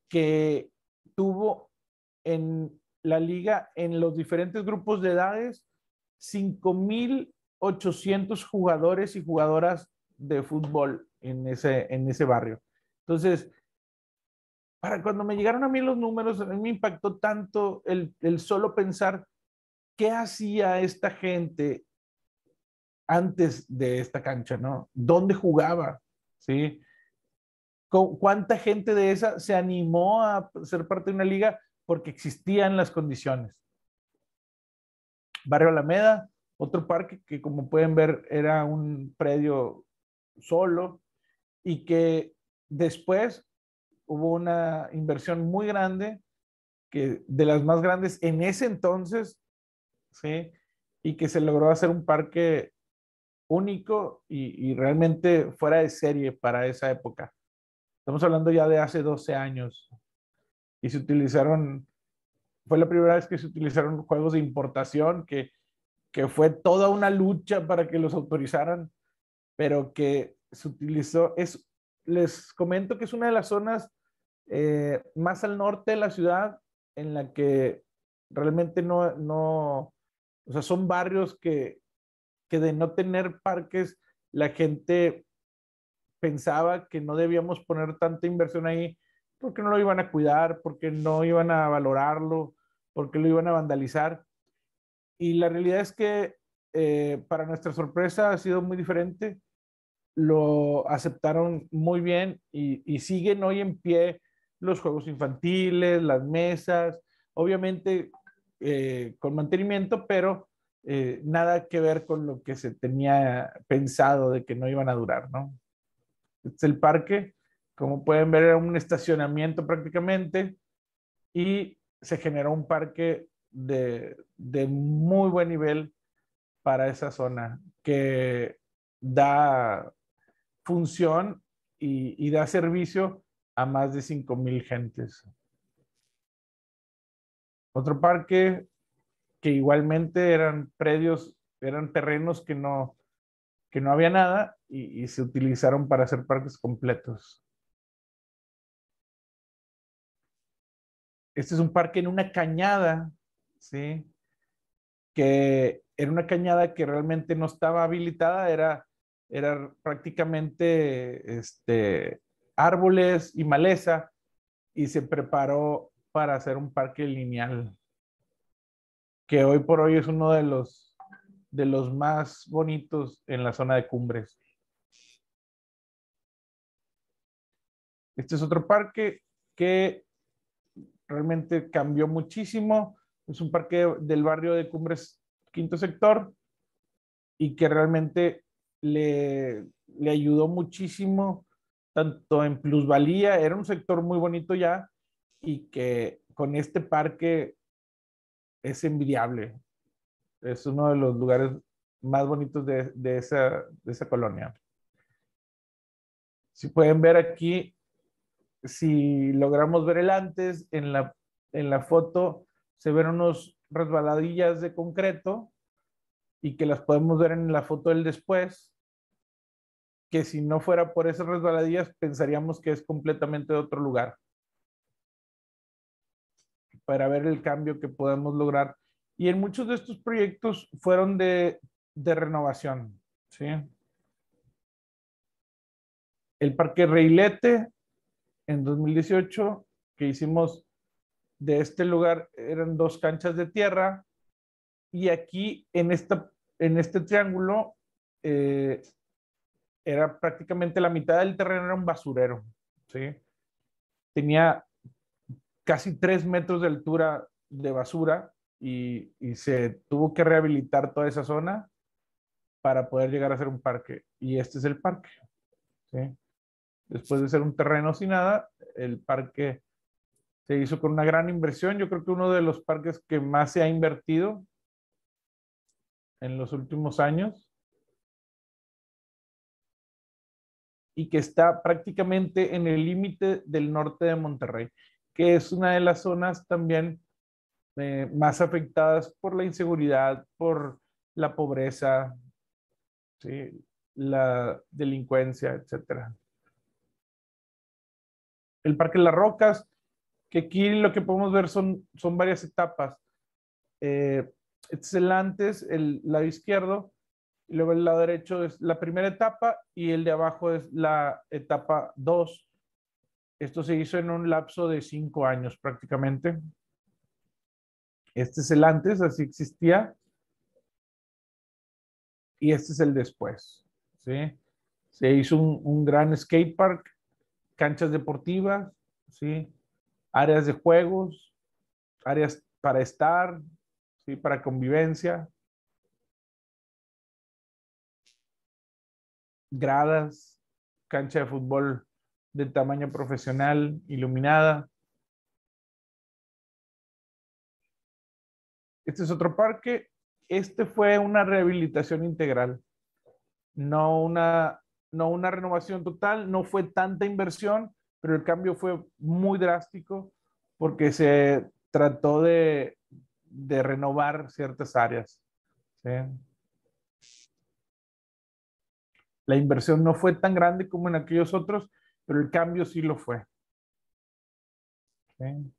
que tuvo en la liga, en los diferentes grupos de edades, 5,800 jugadores y jugadoras de fútbol en ese barrio. Entonces, para cuando me llegaron a mí los números, a mí me impactó tanto el solo pensar qué hacía esta gente antes de esta cancha, ¿no? ¿Dónde jugaba? ¿Sí? ¿Cuánta gente de esa se animó a ser parte de una liga porque existían las condiciones? Barrio Alameda, otro parque que, como pueden ver, era un predio solo y que después hubo una inversión muy grande, que de las más grandes en ese entonces, ¿sí? Y que se logró hacer un parque único y realmente fuera de serie para esa época. Estamos hablando ya de hace 12 años y fue la primera vez que se utilizaron juegos de importación, que fue toda una lucha para que los autorizaran, pero que se utilizó. Les comento que es una de las zonas más al norte de la ciudad en la que realmente o sea, son barrios que de no tener parques, la gente pensaba que no debíamos poner tanta inversión ahí porque no lo iban a cuidar, porque no iban a valorarlo, porque lo iban a vandalizar. Y la realidad es que para nuestra sorpresa ha sido muy diferente. Lo aceptaron muy bien y siguen hoy en pie los juegos infantiles, las mesas, obviamente con mantenimiento, pero nada que ver con lo que se tenía pensado de que no iban a durar, ¿no? Este es el parque, como pueden ver, era un estacionamiento prácticamente y se generó un parque de muy buen nivel para esa zona que da función y da servicio a más de 5,000 gentes. Otro parque que igualmente eran predios, eran terrenos que no había nada y se utilizaron para hacer parques completos. Este es un parque en una cañada, ¿sí? Que era una cañada que realmente no estaba habilitada, era prácticamente árboles y maleza, y se preparó para hacer un parque lineal, que hoy por hoy es uno de los más bonitos en la zona de Cumbres. Este es otro parque que realmente cambió muchísimo. Es un parque del barrio de Cumbres, quinto sector, y que realmente le ayudó muchísimo, tanto en plusvalía, era un sector muy bonito ya, y que con este parque es envidiable. Es uno de los lugares más bonitos de esa colonia. Si pueden ver aquí, si logramos ver el antes, en la foto se ven unos resbaladillas de concreto y que las podemos ver en la foto del después, que si no fuera por esas resbaladillas pensaríamos que es completamente de otro lugar, para ver el cambio que podemos lograr. Y en muchos de estos proyectos fueron de renovación, ¿sí? El Parque Reilete en 2018, que hicimos de este lugar, eran 2 canchas de tierra, y aquí en este triángulo era prácticamente la mitad del terreno era un basurero, ¿sí? Tenía casi 3 metros de altura de basura y se tuvo que rehabilitar toda esa zona para poder llegar a ser un parque. Y este es el parque, ¿sí? Después de ser un terreno sin nada, el parque se hizo con una gran inversión. Yo creo que uno de los parques que más se ha invertido en los últimos años y que está prácticamente en el límite del norte de Monterrey, que es una de las zonas también más afectadas por la inseguridad, por la pobreza, ¿sí? La delincuencia, etcétera. El Parque Las Rocas, que aquí lo que podemos ver son varias etapas. Este es el antes, el lado izquierdo, y luego el lado derecho es la primera etapa y el de abajo es la etapa 2. Esto se hizo en un lapso de 5 años prácticamente. Este es el antes, así existía, y este es el después, ¿sí? Se hizo un gran skate park, canchas deportivas, ¿sí? Áreas de juegos, áreas para estar, ¿sí? Para convivencia, gradas, cancha de fútbol de tamaño profesional, iluminada. Este es otro parque. Este fue una rehabilitación integral, no una renovación total, no fue tanta inversión, pero el cambio fue muy drástico porque se trató de renovar ciertas áreas, ¿sí? La inversión no fue tan grande como en aquellos otros, pero el cambio sí lo fue, ¿sí?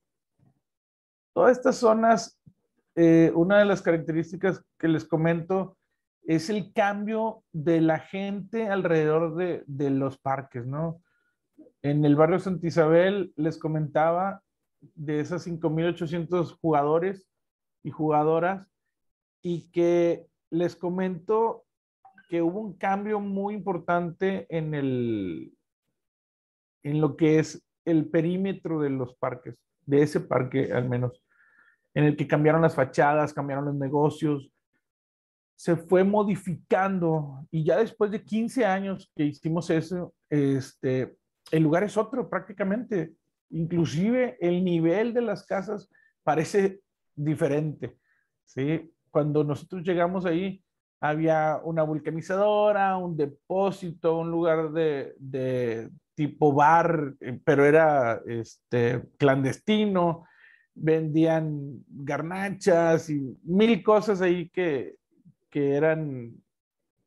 Todas estas zonas, una de las características que les comento es el cambio de la gente alrededor de los parques, ¿no? En el barrio Santa Isabel les comentaba de esas 5,800 jugadores y jugadoras y que les comento que hubo un cambio muy importante en lo que es el perímetro de los parques, de ese parque al menos, en el que cambiaron las fachadas, cambiaron los negocios, se fue modificando y ya después de 15 años que hicimos eso, el lugar es otro prácticamente. Inclusive el nivel de las casas parece diferente, ¿sí? Cuando nosotros llegamos ahí, había una vulcanizadora, un depósito, un lugar de tipo bar, pero era clandestino, vendían garnachas y mil cosas ahí que eran,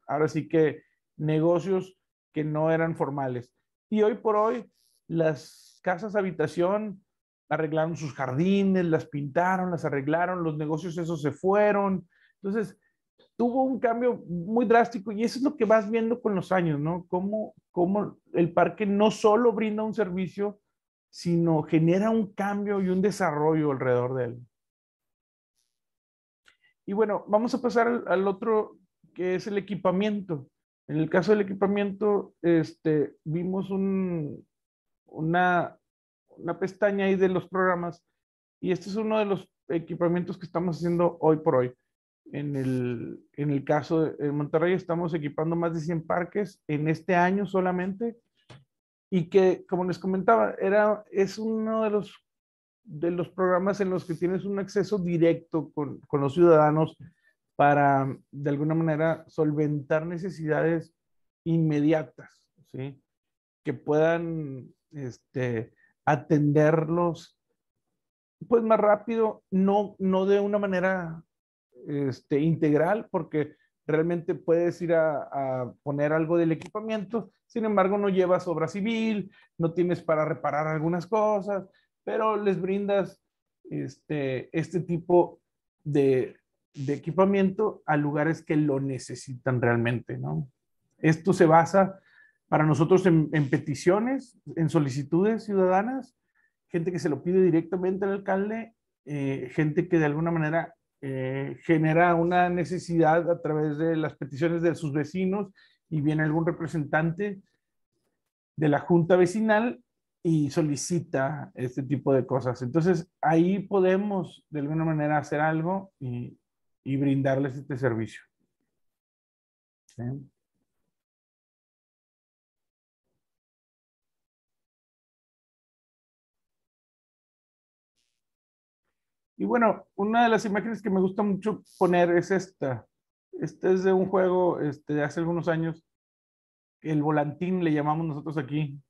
ahora sí que negocios que no eran formales. Y hoy por hoy, las casas habitación arreglaron sus jardines, las pintaron, las arreglaron, los negocios esos se fueron. Entonces, tuvo un cambio muy drástico y eso es lo que vas viendo con los años, ¿no? Cómo el parque no solo brinda un servicio, sino genera un cambio y un desarrollo alrededor de él. Y bueno, vamos a pasar al otro, que es el equipamiento. En el caso del equipamiento, vimos una pestaña ahí de los programas y este es uno de los equipamientos que estamos haciendo hoy por hoy. En el caso de Monterrey estamos equipando más de 100 parques en este año solamente y que, como les comentaba, es uno de los programas en los que tienes un acceso directo con los ciudadanos para, de alguna manera, solventar necesidades inmediatas, ¿sí? Que puedan atenderlos pues más rápido, no de una manera integral, porque realmente puedes ir a poner algo del equipamiento, sin embargo no llevas obra civil, no tienes para reparar algunas cosas, pero les brindas este tipo de equipamiento a lugares que lo necesitan realmente, ¿no? Esto se basa para nosotros en peticiones, en solicitudes ciudadanas, gente que se lo pide directamente al alcalde, gente que de alguna manera genera una necesidad a través de las peticiones de sus vecinos y viene algún representante de la junta vecinal y solicita este tipo de cosas. Entonces, ahí podemos de alguna manera hacer algo y brindarles este servicio. ¿Sí? Y bueno, una de las imágenes que me gusta mucho poner es esta. Esta es de un juego de hace algunos años. El volantín le llamamos nosotros aquí,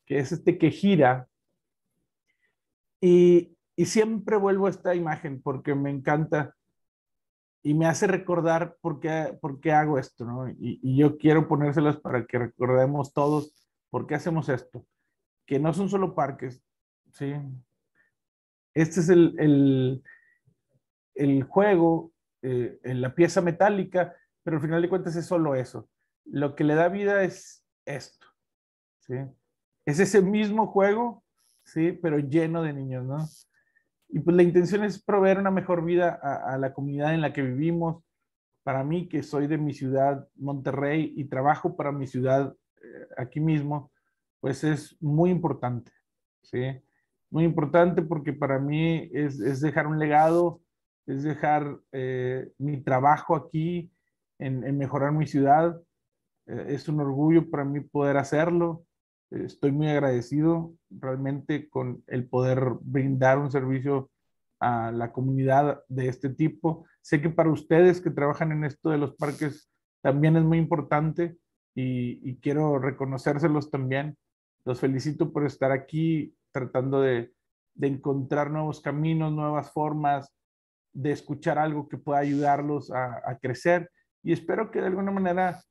que es que gira. Y siempre vuelvo a esta imagen porque me encanta y me hace recordar por qué hago esto, ¿no? Y yo quiero ponérselas para que recordemos todos por qué hacemos esto. Que no son solo parques, ¿sí? Este es el juego, en la pieza metálica, pero al final de cuentas es solo eso. Lo que le da vida es esto, ¿sí? Es ese mismo juego, ¿sí? Pero lleno de niños, ¿no? Y pues la intención es proveer una mejor vida a la comunidad en la que vivimos. Para mí, que soy de mi ciudad, Monterrey, y trabajo para mi ciudad aquí mismo, pues es muy importante, ¿sí? Muy importante porque para mí es dejar un legado, es dejar mi trabajo aquí en mejorar mi ciudad. Es un orgullo para mí poder hacerlo. Estoy muy agradecido realmente con el poder brindar un servicio a la comunidad de este tipo. Sé que para ustedes que trabajan en esto de los parques también es muy importante y quiero reconocérselos también. Los felicito por estar aquí tratando de encontrar nuevos caminos, nuevas formas, de escuchar algo que pueda ayudarlos a crecer y espero que de alguna manera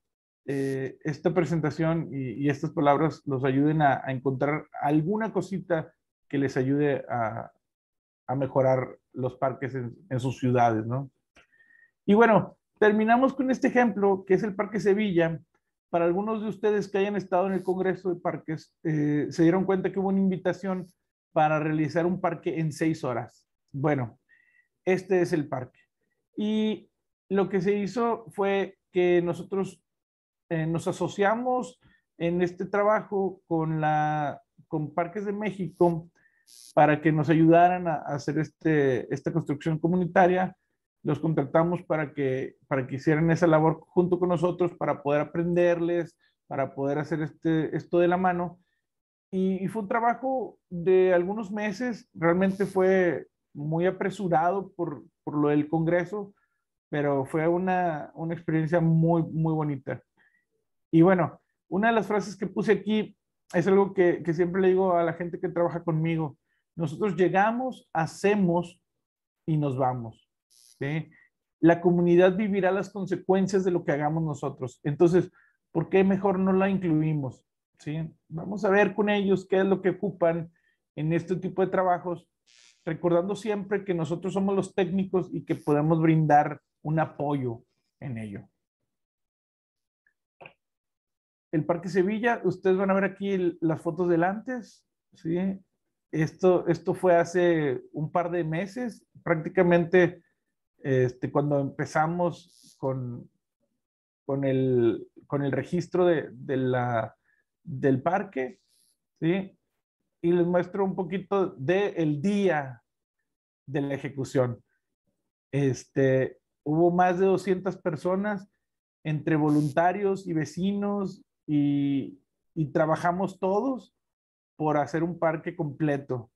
esta presentación y estas palabras los ayuden a encontrar alguna cosita que les ayude a mejorar los parques en sus ciudades, ¿no? Y bueno, terminamos con este ejemplo que es el Parque Sevilla. Para algunos de ustedes que hayan estado en el Congreso de Parques, se dieron cuenta que hubo una invitación para realizar un parque en 6 horas. Bueno, este es el parque. Y lo que se hizo fue que nosotros nos asociamos en este trabajo con Parques de México para que nos ayudaran a hacer esta construcción comunitaria. Los contratamos para que hicieran esa labor junto con nosotros, para poder aprenderles, para poder hacer esto de la mano. Y fue un trabajo de algunos meses, realmente fue muy apresurado por lo del Congreso, pero fue una experiencia muy, muy bonita. Y bueno, una de las frases que puse aquí es algo que siempre le digo a la gente que trabaja conmigo. Nosotros llegamos, hacemos y nos vamos. ¿Sí? La comunidad vivirá las consecuencias de lo que hagamos nosotros. Entonces, ¿por qué mejor no la incluimos? ¿Sí? Vamos a ver con ellos qué es lo que ocupan en este tipo de trabajos, recordando siempre que nosotros somos los técnicos y que podemos brindar un apoyo en ello. El Parque Sevilla, ustedes van a ver aquí las fotos del antes, ¿sí? Esto fue hace un par de meses, prácticamente cuando empezamos con el registro del parque, ¿sí? Y les muestro un poquito del día de la ejecución. Hubo más de 200 personas entre voluntarios y vecinos y trabajamos todos por hacer un parque completo,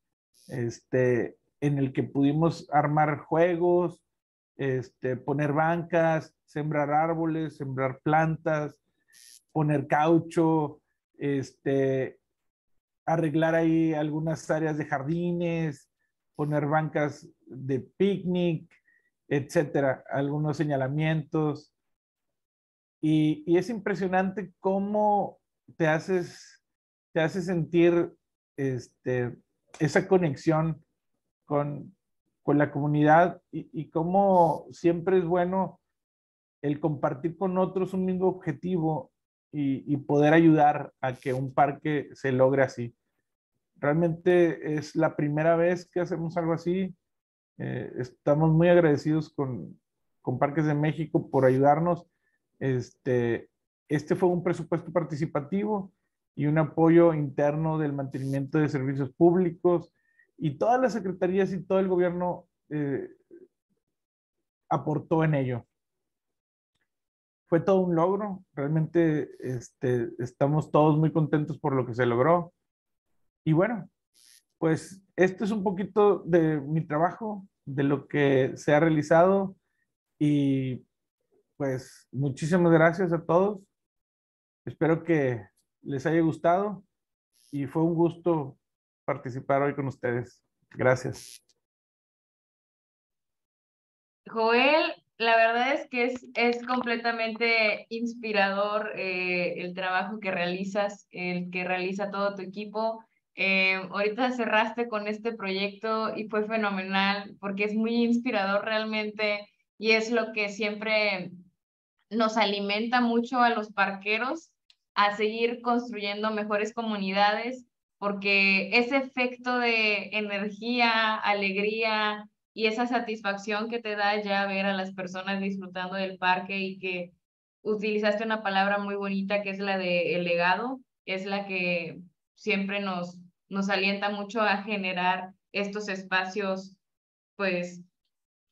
en el que pudimos armar juegos, poner bancas, sembrar árboles, sembrar plantas, poner caucho, arreglar ahí algunas áreas de jardines, poner bancas de picnic, etcétera, algunos señalamientos. Y es impresionante cómo te hace sentir esa conexión con, con la comunidad y cómo siempre es bueno el compartir con otros un mismo objetivo y poder ayudar a que un parque se logre así. Realmente es la primera vez que hacemos algo así. Estamos muy agradecidos con Parques de México por ayudarnos. Este fue un presupuesto participativo y un apoyo interno del mantenimiento de servicios públicos y todas las secretarías y todo el gobierno aportó en ello. Fue todo un logro, realmente estamos todos muy contentos por lo que se logró. Y bueno, pues esto es un poquito de mi trabajo, de lo que se ha realizado y pues muchísimas gracias a todos. Espero que les haya gustado y fue un gusto participar hoy con ustedes. Gracias. Joel, la verdad es que es completamente inspirador el trabajo que realizas, el que realiza todo tu equipo. Ahorita cerraste con este proyecto y fue fenomenal porque es muy inspirador realmente y es lo que siempre nos alimenta mucho a los parqueros a seguir construyendo mejores comunidades, porque ese efecto de energía, alegría y esa satisfacción que te da ya ver a las personas disfrutando del parque y que utilizaste una palabra muy bonita que es la de el legado, es la que siempre nos alienta mucho a generar estos espacios, pues,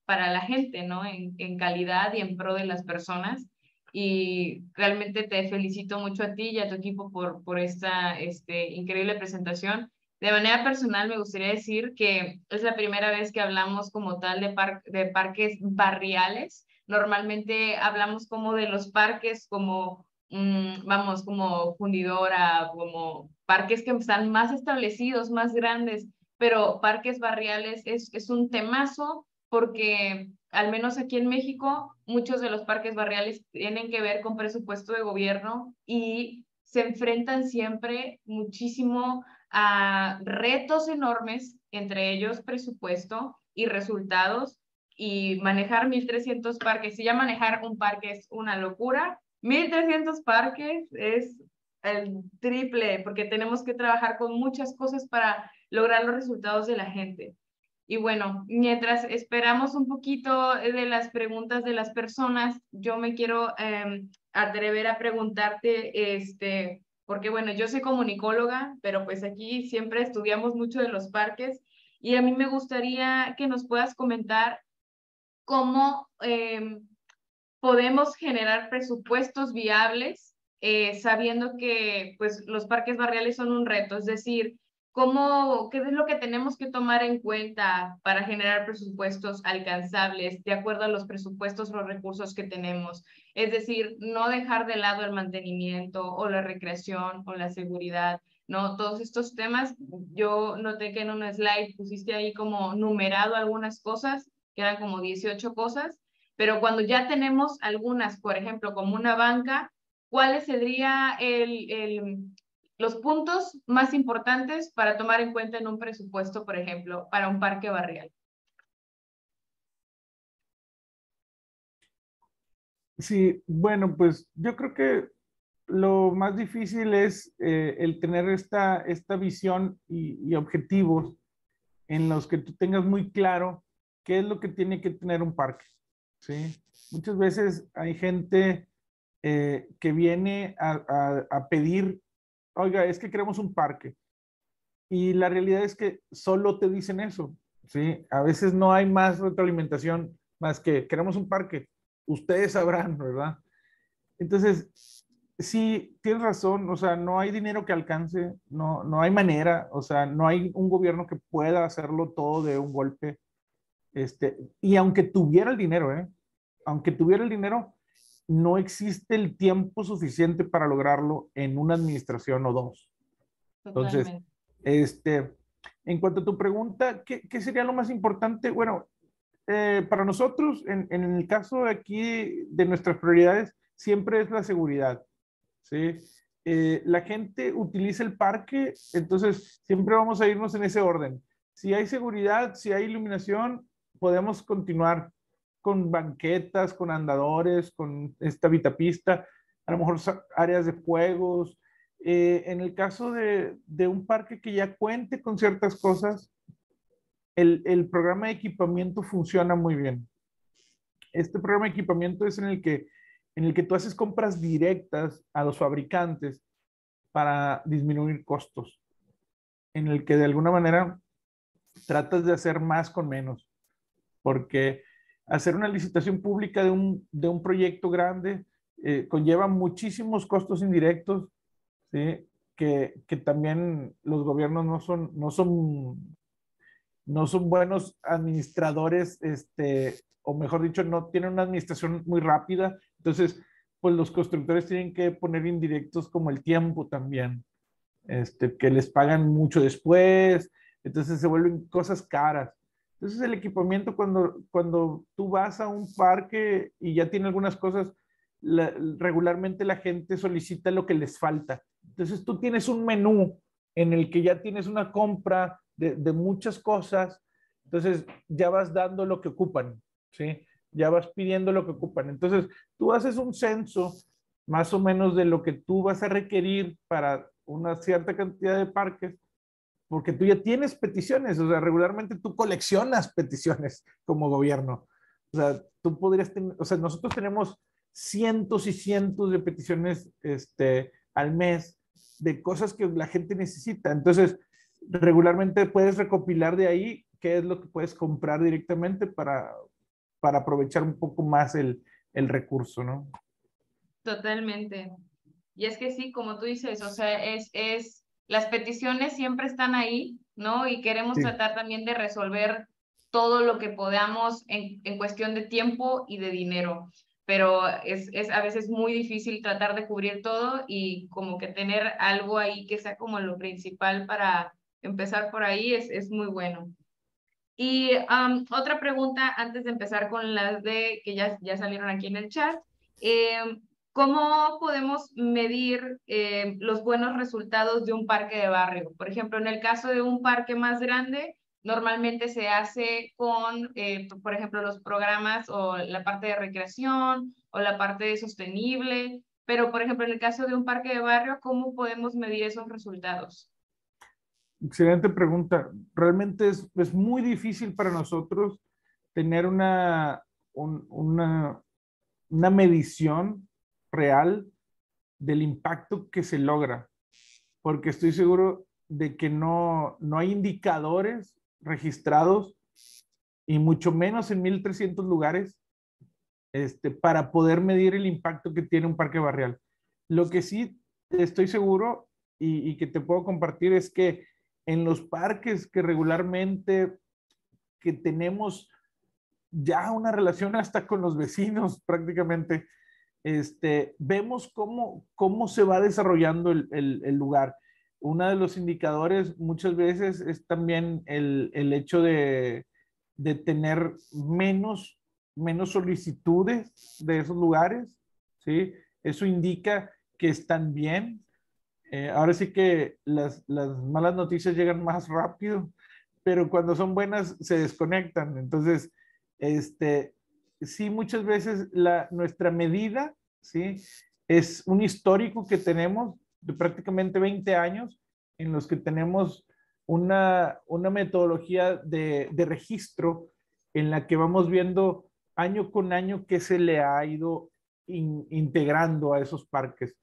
para la gente, ¿no? En calidad y en pro de las personas. Y realmente te felicito mucho a ti y a tu equipo por esta increíble presentación. De manera personal, me gustaría decir que es la primera vez que hablamos como tal de parques barriales. Normalmente hablamos como de los parques como, vamos, como Fundidora, como parques que están más establecidos, más grandes, pero parques barriales es un temazo porque al menos aquí en México, muchos de los parques barriales tienen que ver con presupuesto de gobierno y se enfrentan siempre muchísimo a retos enormes, entre ellos presupuesto y resultados, y manejar 1,300 parques. Si ya manejar un parque es una locura, 1,300 parques es el triple, porque tenemos que trabajar con muchas cosas para lograr los resultados de la gente. Y bueno, mientras esperamos un poquito de las preguntas de las personas, yo me quiero atrever a preguntarte, porque bueno, yo soy comunicóloga, pero pues aquí siempre estudiamos mucho de los parques y a mí me gustaría que nos puedas comentar cómo podemos generar presupuestos viables, sabiendo que pues, los parques barriales son un reto, es decir, ¿qué es lo que tenemos que tomar en cuenta para generar presupuestos alcanzables de acuerdo a los presupuestos o los recursos que tenemos? Es decir, no dejar de lado el mantenimiento o la recreación o la seguridad, ¿no? Todos estos temas, yo noté que en un slide pusiste ahí como numerado algunas cosas, que eran como 18 cosas, pero cuando ya tenemos algunas, por ejemplo, como una banca, ¿cuáles serían los puntos más importantes para tomar en cuenta en un presupuesto, por ejemplo, para un parque barrial? Sí, bueno, pues yo creo que lo más difícil es el tener esta visión y objetivos en los que tú tengas muy claro qué es lo que tiene que tener un parque, ¿sí? Muchas veces hay gente que viene a pedir, oiga, es que queremos un parque. Y la realidad es que solo te dicen eso, ¿sí? A veces no hay más retroalimentación más que queremos un parque. Ustedes sabrán, ¿verdad? Entonces, sí, tienes razón, o sea, no hay dinero que alcance, no hay manera, o sea, no hay un gobierno que pueda hacerlo todo de un golpe. Y aunque tuviera el dinero, aunque tuviera el dinero, no existe el tiempo suficiente para lograrlo en una administración o dos. Entonces, Totalmente. en cuanto a tu pregunta, ¿qué sería lo más importante? Bueno, para nosotros, en el caso de aquí de nuestras prioridades, siempre es la seguridad, ¿sí? La gente utiliza el parque, entonces siempre vamos a irnos en ese orden. Si hay seguridad, si hay iluminación, podemos continuar con banquetas, con andadores, con esta vitapista, a lo mejor áreas de juegos. En el caso de un parque que ya cuente con ciertas cosas, el programa de equipamiento funciona muy bien. Este programa de equipamiento es en el que tú haces compras directas a los fabricantes para disminuir costos, en el que de alguna manera tratas de hacer más con menos, porque hacer una licitación pública de un proyecto grande conlleva muchísimos costos indirectos, ¿sí? Que también los gobiernos no son buenos administradores, o mejor dicho, no tienen una administración muy rápida. Entonces, pues los constructores tienen que poner indirectos como el tiempo también, que les pagan mucho después, entonces se vuelven cosas caras. Entonces el equipamiento, cuando tú vas a un parque y ya tiene algunas cosas, regularmente la gente solicita lo que les falta. Entonces tú tienes un menú en el que ya tienes una compra de muchas cosas, entonces ya vas dando lo que ocupan, ¿sí? Ya vas pidiendo lo que ocupan. Entonces tú haces un censo más o menos de lo que tú vas a requerir para una cierta cantidad de parques, porque tú ya tienes peticiones, o sea, regularmente tú coleccionas peticiones como gobierno. O sea, tú podrías tener, o sea, nosotros tenemos cientos y cientos de peticiones al mes de cosas que la gente necesita. Entonces, regularmente puedes recopilar de ahí qué es lo que puedes comprar directamente para aprovechar un poco más el recurso, ¿no? Totalmente. Y es que sí, como tú dices, o sea, las peticiones siempre están ahí, ¿no? Y queremos Sí. tratar también de resolver todo lo que podamos en cuestión de tiempo y de dinero. Pero es a veces muy difícil tratar de cubrir todo y como que tener algo ahí que sea como lo principal para empezar por ahí es muy bueno. Y otra pregunta antes de empezar con las de que ya salieron aquí en el chat. ¿Cómo podemos medir los buenos resultados de un parque de barrio? Por ejemplo, en el caso de un parque más grande, normalmente se hace con, por ejemplo, los programas o la parte de recreación o la parte de sostenible. Pero, por ejemplo, en el caso de un parque de barrio, ¿cómo podemos medir esos resultados? Excelente pregunta. Realmente es muy difícil para nosotros tener una medición real del impacto que se logra, porque estoy seguro de que no hay indicadores registrados y mucho menos en 1,300 lugares para poder medir el impacto que tiene un parque barrial. Lo que sí estoy seguro y que te puedo compartir es que en los parques que regularmente que tenemos ya una relación hasta con los vecinos prácticamente, vemos cómo se va desarrollando el lugar. Uno de los indicadores muchas veces es también el hecho de tener menos solicitudes de esos lugares, ¿sí? Eso indica que están bien. Ahora sí que las malas noticias llegan más rápido, pero cuando son buenas se desconectan. Entonces, sí, muchas veces nuestra medida, ¿sí? Es un histórico que tenemos de prácticamente 20 años en los que tenemos una metodología de registro en la que vamos viendo año con año qué se le ha ido integrando a esos parques.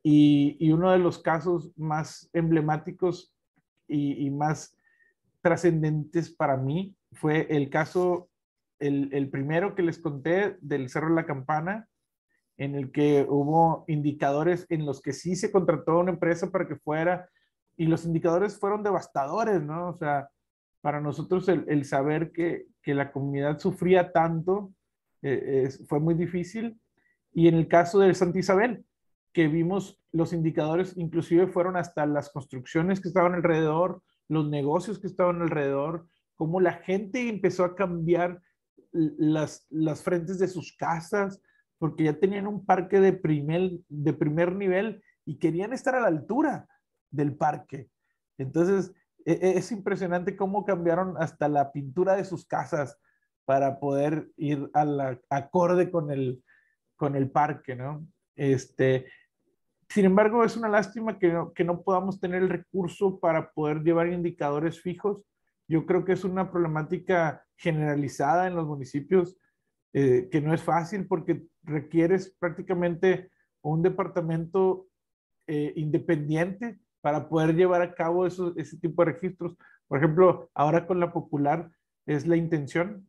Y uno de los casos más emblemáticos y más trascendentes para mí fue el caso, el primero que les conté del Cerro de la Campana, en el que hubo indicadores en los que sí se contrató a una empresa para que fuera, y los indicadores fueron devastadores, ¿no? O sea, para nosotros el saber que la comunidad sufría tanto fue muy difícil. Y en el caso del Santa Isabel, que vimos los indicadores, inclusive fueron hasta las construcciones que estaban alrededor, los negocios que estaban alrededor, cómo la gente empezó a cambiar las frentes de sus casas, porque ya tenían un parque de primer nivel y querían estar a la altura del parque. Entonces, es impresionante cómo cambiaron hasta la pintura de sus casas para poder ir acorde con el parque, ¿no? Sin embargo, es una lástima que no podamos tener el recurso para poder llevar indicadores fijos. Yo creo que es una problemática generalizada en los municipios, que no es fácil porque requieres prácticamente un departamento independiente para poder llevar a cabo ese tipo de registros. Por ejemplo, ahora con la Popular es la intención,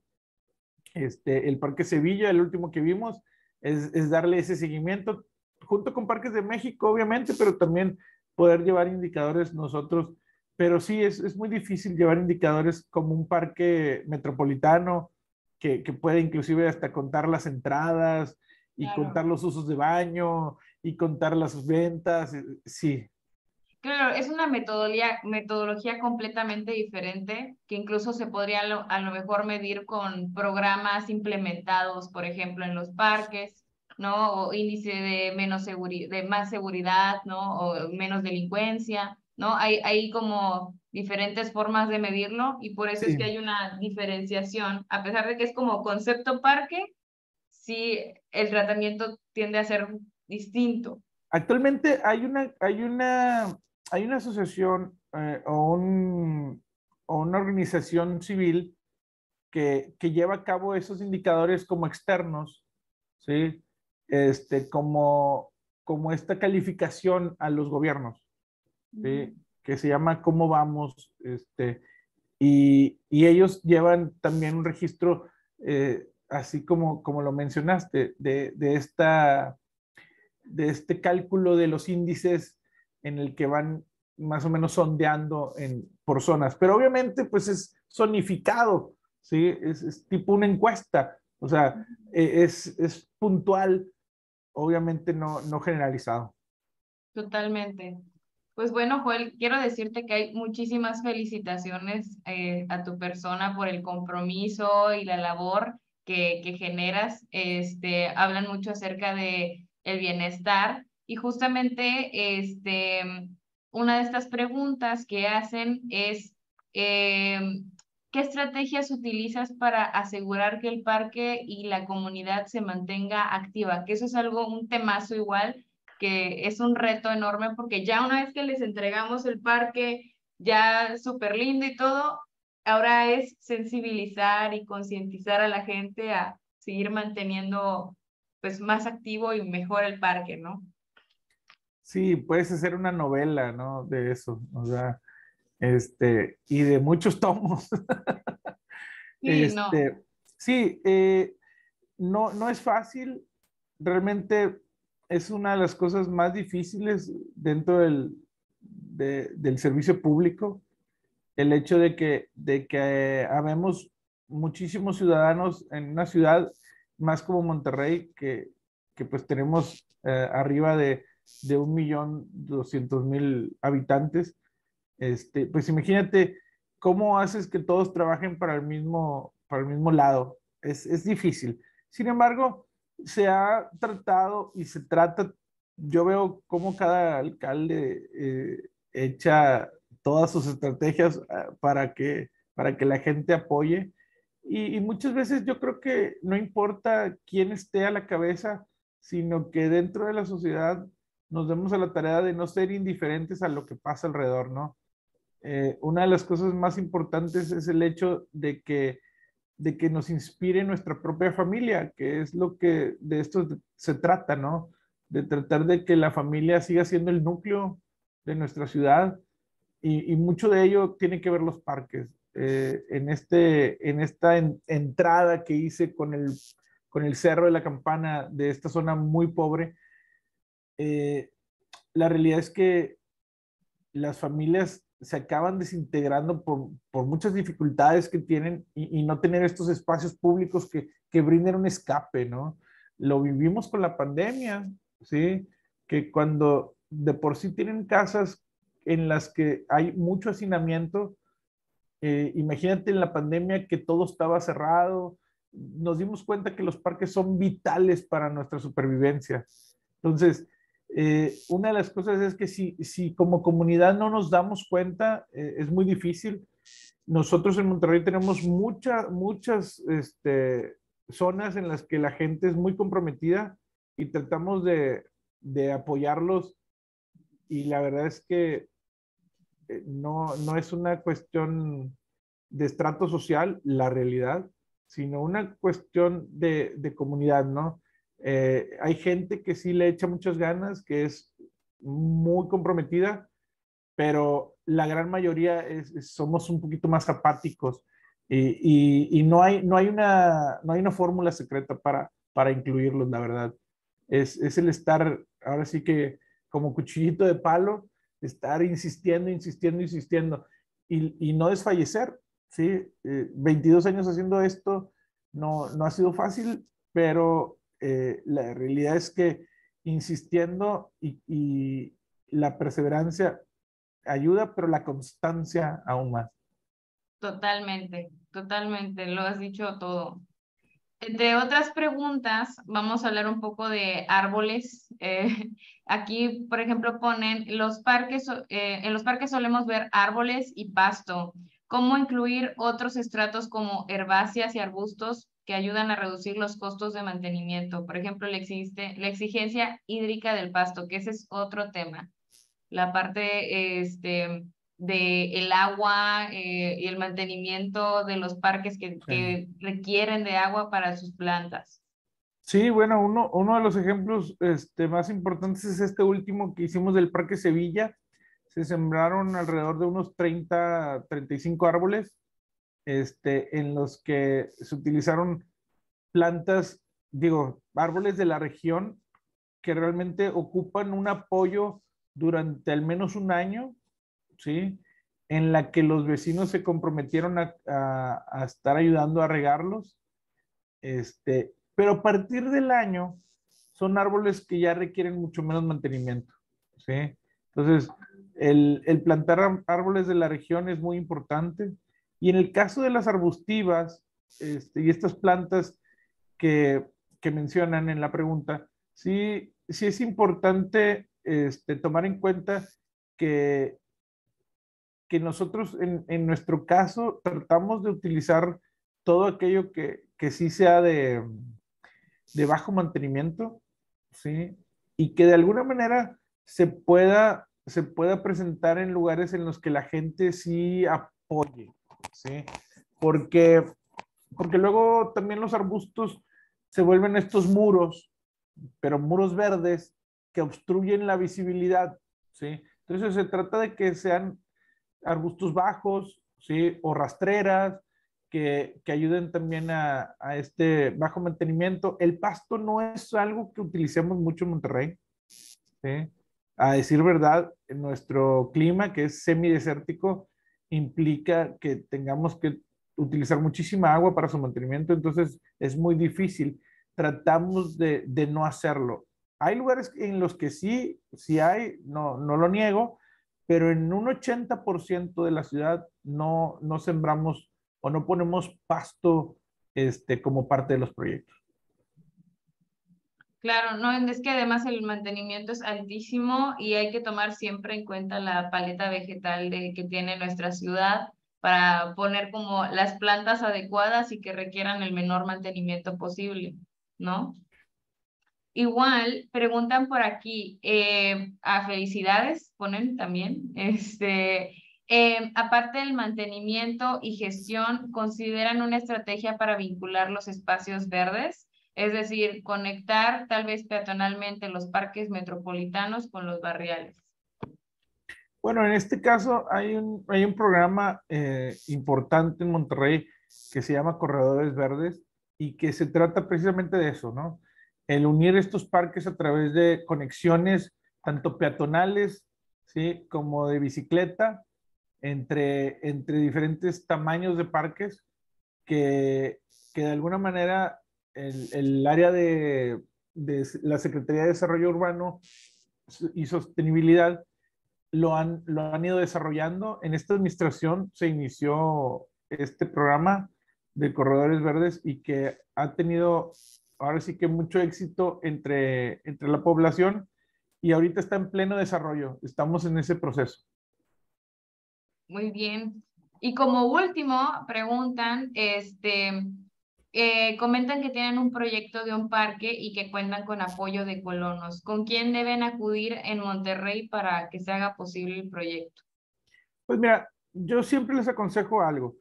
el Parque Sevilla, el último que vimos, es darle ese seguimiento junto con Parques de México, obviamente, pero también poder llevar indicadores nosotros. Pero sí, es muy difícil llevar indicadores como un parque metropolitano que puede inclusive hasta contar las entradas y Claro. contar los usos de baño y contar las ventas. Sí, Claro, es una metodología completamente diferente que incluso se podría a lo mejor medir con programas implementados, por ejemplo, en los parques, ¿no? O índice de de más seguridad, ¿no? O menos delincuencia, ¿no? Hay como diferentes formas de medirlo y por eso es que sí. hay una diferenciación. A pesar de que es como concepto parque, sí, el tratamiento tiende a ser distinto. Actualmente hay una asociación o una organización civil que lleva a cabo esos indicadores como externos, ¿sí? Como esta calificación a los gobiernos, ¿sí? Que se llama ¿Cómo vamos? Y ellos llevan también un registro, así como lo mencionaste, de este cálculo de los índices en el que van más o menos sondeando por zonas. Pero obviamente, pues es zonificado, ¿sí? Es tipo una encuesta, o sea, es puntual, obviamente no generalizado. Totalmente. Pues bueno, Joel, quiero decirte que hay muchísimas felicitaciones a tu persona por el compromiso y la labor que generas. Hablan mucho acerca de el bienestar y justamente una de estas preguntas que hacen es eh, ¿qué estrategias utilizas para asegurar que el parque y la comunidad se mantenga activa? Que eso es un temazo igual que es un reto enorme porque ya una vez que les entregamos el parque ya súper lindo y todo, ahora es sensibilizar y concientizar a la gente a seguir manteniendo pues más activo y mejor el parque, ¿no? Sí, puedes hacer una novela, ¿no? De eso, o sea, y de muchos tomos. Sí, no, Este, sí, no es fácil, realmente es una de las cosas más difíciles dentro del servicio público, el hecho de que habemos muchísimos ciudadanos en una ciudad más como Monterrey, que pues tenemos arriba de 1.200.000 habitantes. Pues imagínate cómo haces que todos trabajen para el mismo lado. Es difícil. Sin embargo, se ha tratado y se trata, yo veo cómo cada alcalde echa todas sus estrategias para que la gente apoye. Y muchas veces yo creo que no importa quién esté a la cabeza, sino que dentro de la sociedad nos demos a la tarea de no ser indiferentes a lo que pasa alrededor, ¿no? Una de las cosas más importantes es el hecho de que nos inspire nuestra propia familia, que es lo que de esto se trata, ¿no? De tratar de que la familia siga siendo el núcleo de nuestra ciudad y mucho de ello tiene que ver los parques. En esta entrada que hice con el Cerro de la Campana de esta zona muy pobre, eh, la realidad es que las familias se acaban desintegrando por muchas dificultades que tienen y no tener estos espacios públicos que brinden un escape, ¿no? Lo vivimos con la pandemia, ¿sí? Que cuando de por sí tienen casas en las que hay mucho hacinamiento, imagínate en la pandemia que todo estaba cerrado, nos dimos cuenta que los parques son vitales para nuestra supervivencia. Entonces, una de las cosas es que si como comunidad no nos damos cuenta, es muy difícil. Nosotros en Monterrey tenemos muchas zonas en las que la gente es muy comprometida y tratamos de apoyarlos y la verdad es que no es una cuestión de estrato social, la realidad, sino una cuestión de comunidad, ¿no? Hay gente que sí le echa muchas ganas, que es muy comprometida, pero la gran mayoría somos un poquito más apáticos y no hay una fórmula secreta para incluirlos, la verdad. Es el estar, ahora sí que como cuchillito de palo, estar insistiendo, insistiendo, insistiendo y no desfallecer, ¿sí? 22 años haciendo esto no ha sido fácil, pero la realidad es que insistiendo y la perseverancia ayuda, pero la constancia aún más. totalmente, totalmente, lo has dicho todo. De otras preguntas, vamos a hablar un poco de árboles. Aquí, por ejemplo, ponen los parques, en los parques solemos ver árboles y pasto. ¿Cómo incluir otros estratos como herbáceas y arbustos que ayudan a reducir los costos de mantenimiento? Por ejemplo, la exigencia hídrica del pasto, que ese es otro tema. La parte de el agua y el mantenimiento de los parques Sí. que requieren de agua para sus plantas. Sí, bueno, uno de los ejemplos más importantes es este último que hicimos del Parque Sevilla. Se sembraron alrededor de unos 35 árboles, en los que se utilizaron plantas, digo, árboles de la región que realmente ocupan un apoyo durante al menos un año, ¿sí? En la que los vecinos se comprometieron a estar ayudando a regarlos. Pero a partir del año son árboles que ya requieren mucho menos mantenimiento, ¿sí? Entonces, el plantar árboles de la región es muy importante. Y en el caso de las arbustivas, y estas plantas que, que mencionan en la pregunta, sí es importante tomar en cuenta que, que nosotros en nuestro caso tratamos de utilizar todo aquello que sí sea de bajo mantenimiento, ¿sí? Y que de alguna manera se pueda se pueda presentar en lugares en los que la gente sí apoye, ¿sí? Porque, porque luego también los arbustos se vuelven estos muros, pero muros verdes que obstruyen la visibilidad, ¿sí? Entonces se trata de que sean arbustos bajos, ¿sí? O rastreras, que ayuden también a este bajo mantenimiento. El pasto no es algo que utilicemos mucho en Monterrey, ¿sí? A decir verdad, en nuestro clima, que es semidesértico, implica que tengamos que utilizar muchísima agua para su mantenimiento, entonces es muy difícil. Tratamos de no hacerlo. Hay lugares en los que sí, sí hay, no lo niego, pero en un 80% de la ciudad no sembramos o no ponemos pasto como parte de los proyectos. Claro, no, es que además el mantenimiento es altísimo y hay que tomar siempre en cuenta la paleta vegetal que tiene nuestra ciudad para poner como las plantas adecuadas y que requieran el menor mantenimiento posible, ¿no? Igual, preguntan por aquí, a felicidades, ponen también, aparte del mantenimiento y gestión, ¿consideran una estrategia para vincular los espacios verdes? Es decir, conectar tal vez peatonalmente los parques metropolitanos con los barriales. Bueno, en este caso hay un programa importante en Monterrey que se llama Corredores Verdes y que se trata precisamente de eso, ¿no? El unir estos parques a través de conexiones tanto peatonales, ¿sí? Como de bicicleta entre diferentes tamaños de parques que de alguna manera el área de la Secretaría de Desarrollo Urbano y Sostenibilidad lo han ido desarrollando. En esta administración se inició este programa de corredores verdes y que ha tenido ahora sí que mucho éxito entre la población y ahorita está en pleno desarrollo. Estamos en ese proceso. Muy bien. Y como último, preguntan, comentan que tienen un proyecto de un parque y que cuentan con apoyo de colonos. ¿Con quién deben acudir en Monterrey para que se haga posible el proyecto? Pues mira, yo siempre les aconsejo algo.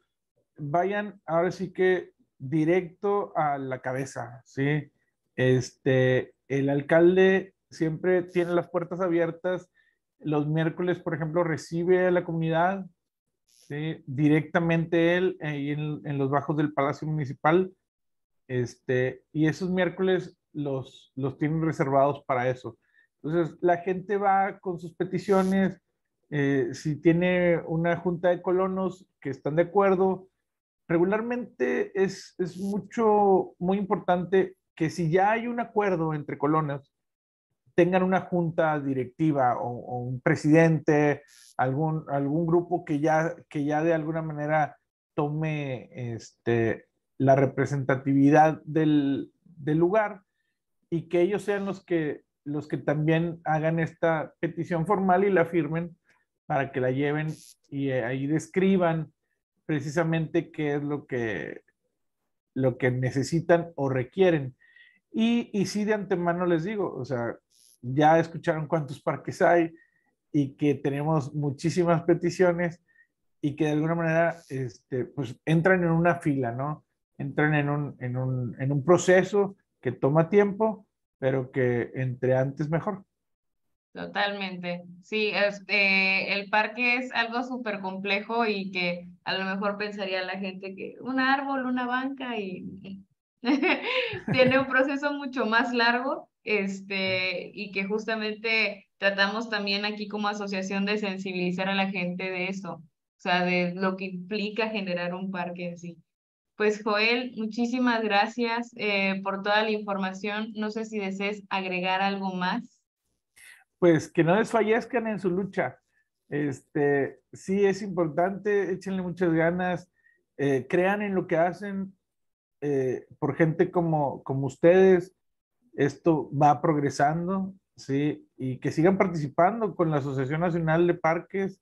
Vayan ahora sí que directo a la cabeza, ¿sí? El alcalde siempre tiene las puertas abiertas. Los miércoles, por ejemplo, recibe a la comunidad, ¿sí? Directamente él, ahí en los bajos del Palacio Municipal. Y esos miércoles los tienen reservados para eso. Entonces, la gente va con sus peticiones. Si tiene una junta de colonos que están de acuerdo, regularmente es muy importante que si ya hay un acuerdo entre colonos, tengan una junta directiva o un presidente, algún grupo que ya de alguna manera tome la representatividad del lugar y que ellos sean los que también hagan esta petición formal y la firmen para que la lleven y ahí describan precisamente qué es lo que necesitan o requieren. Y sí, de antemano les digo, o sea, ya escucharon cuántos parques hay y que tenemos muchísimas peticiones y que de alguna manera pues entran en una fila, ¿no? Entran en un proceso que toma tiempo, pero que entre antes mejor. Totalmente. Sí, el parque es algo súper complejo y que a lo mejor pensaría la gente que un árbol, una banca y tiene un proceso mucho más largo, y que justamente tratamos también aquí como asociación de sensibilizar a la gente de eso, o sea, de lo que implica generar un parque en sí. Pues Joel, muchísimas gracias por toda la información. No sé si desees agregar algo más. Pues que no desfallezcan en su lucha. Sí es importante, échenle muchas ganas, crean en lo que hacen, por gente como ustedes, esto va progresando, ¿sí? Y que sigan participando con la Asociación Nacional de Parques,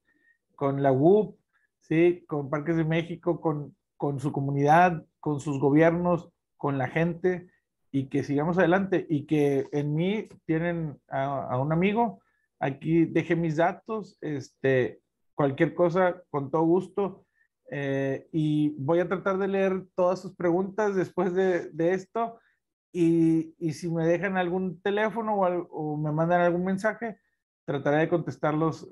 con la UP, ¿sí? Con Parques de México, con su comunidad, con sus gobiernos, con la gente, y que sigamos adelante, y que en mí tienen a un amigo Aquí dejé mis datos, cualquier cosa, con todo gusto. Y voy a tratar de leer todas sus preguntas después de esto. Y si me dejan algún teléfono o me mandan algún mensaje, trataré de contestarlos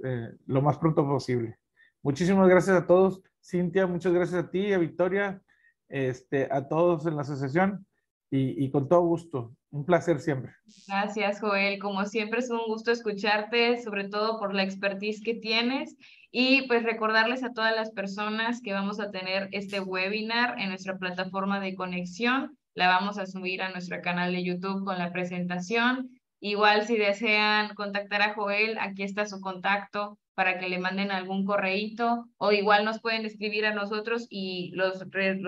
lo más pronto posible. Muchísimas gracias a todos. Cintia, muchas gracias a ti, a Victoria, a todos en la asociación y con todo gusto. Un placer siempre. Gracias, Joel. Como siempre es un gusto escucharte, sobre todo por la expertise que tienes. Y pues recordarles a todas las personas que vamos a tener este webinar en nuestra plataforma de conexión. La vamos a subir a nuestro canal de YouTube con la presentación. Igual si desean contactar a Joel, aquí está su contacto para que le manden algún correíto, o igual nos pueden escribir a nosotros y los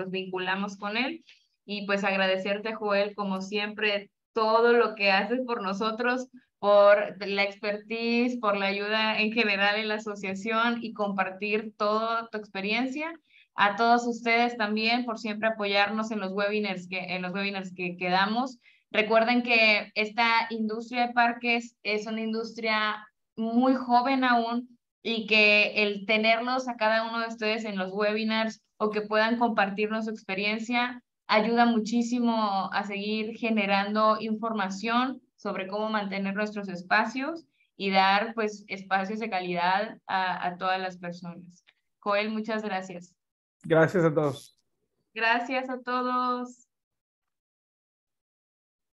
vinculamos con él. Y pues agradecerte, Joel, como siempre, todo lo que haces por nosotros, por la expertise, por la ayuda en general en la asociación y compartir toda tu experiencia. A todos ustedes también por siempre apoyarnos en los webinars que damos. Recuerden que esta industria de parques es una industria muy joven aún y que el tenerlos a cada uno de ustedes en los webinars o que puedan compartirnos su experiencia ayuda muchísimo a seguir generando información sobre cómo mantener nuestros espacios y dar pues espacios de calidad a todas las personas. Joel, muchas gracias. Gracias a todos. Gracias a todos.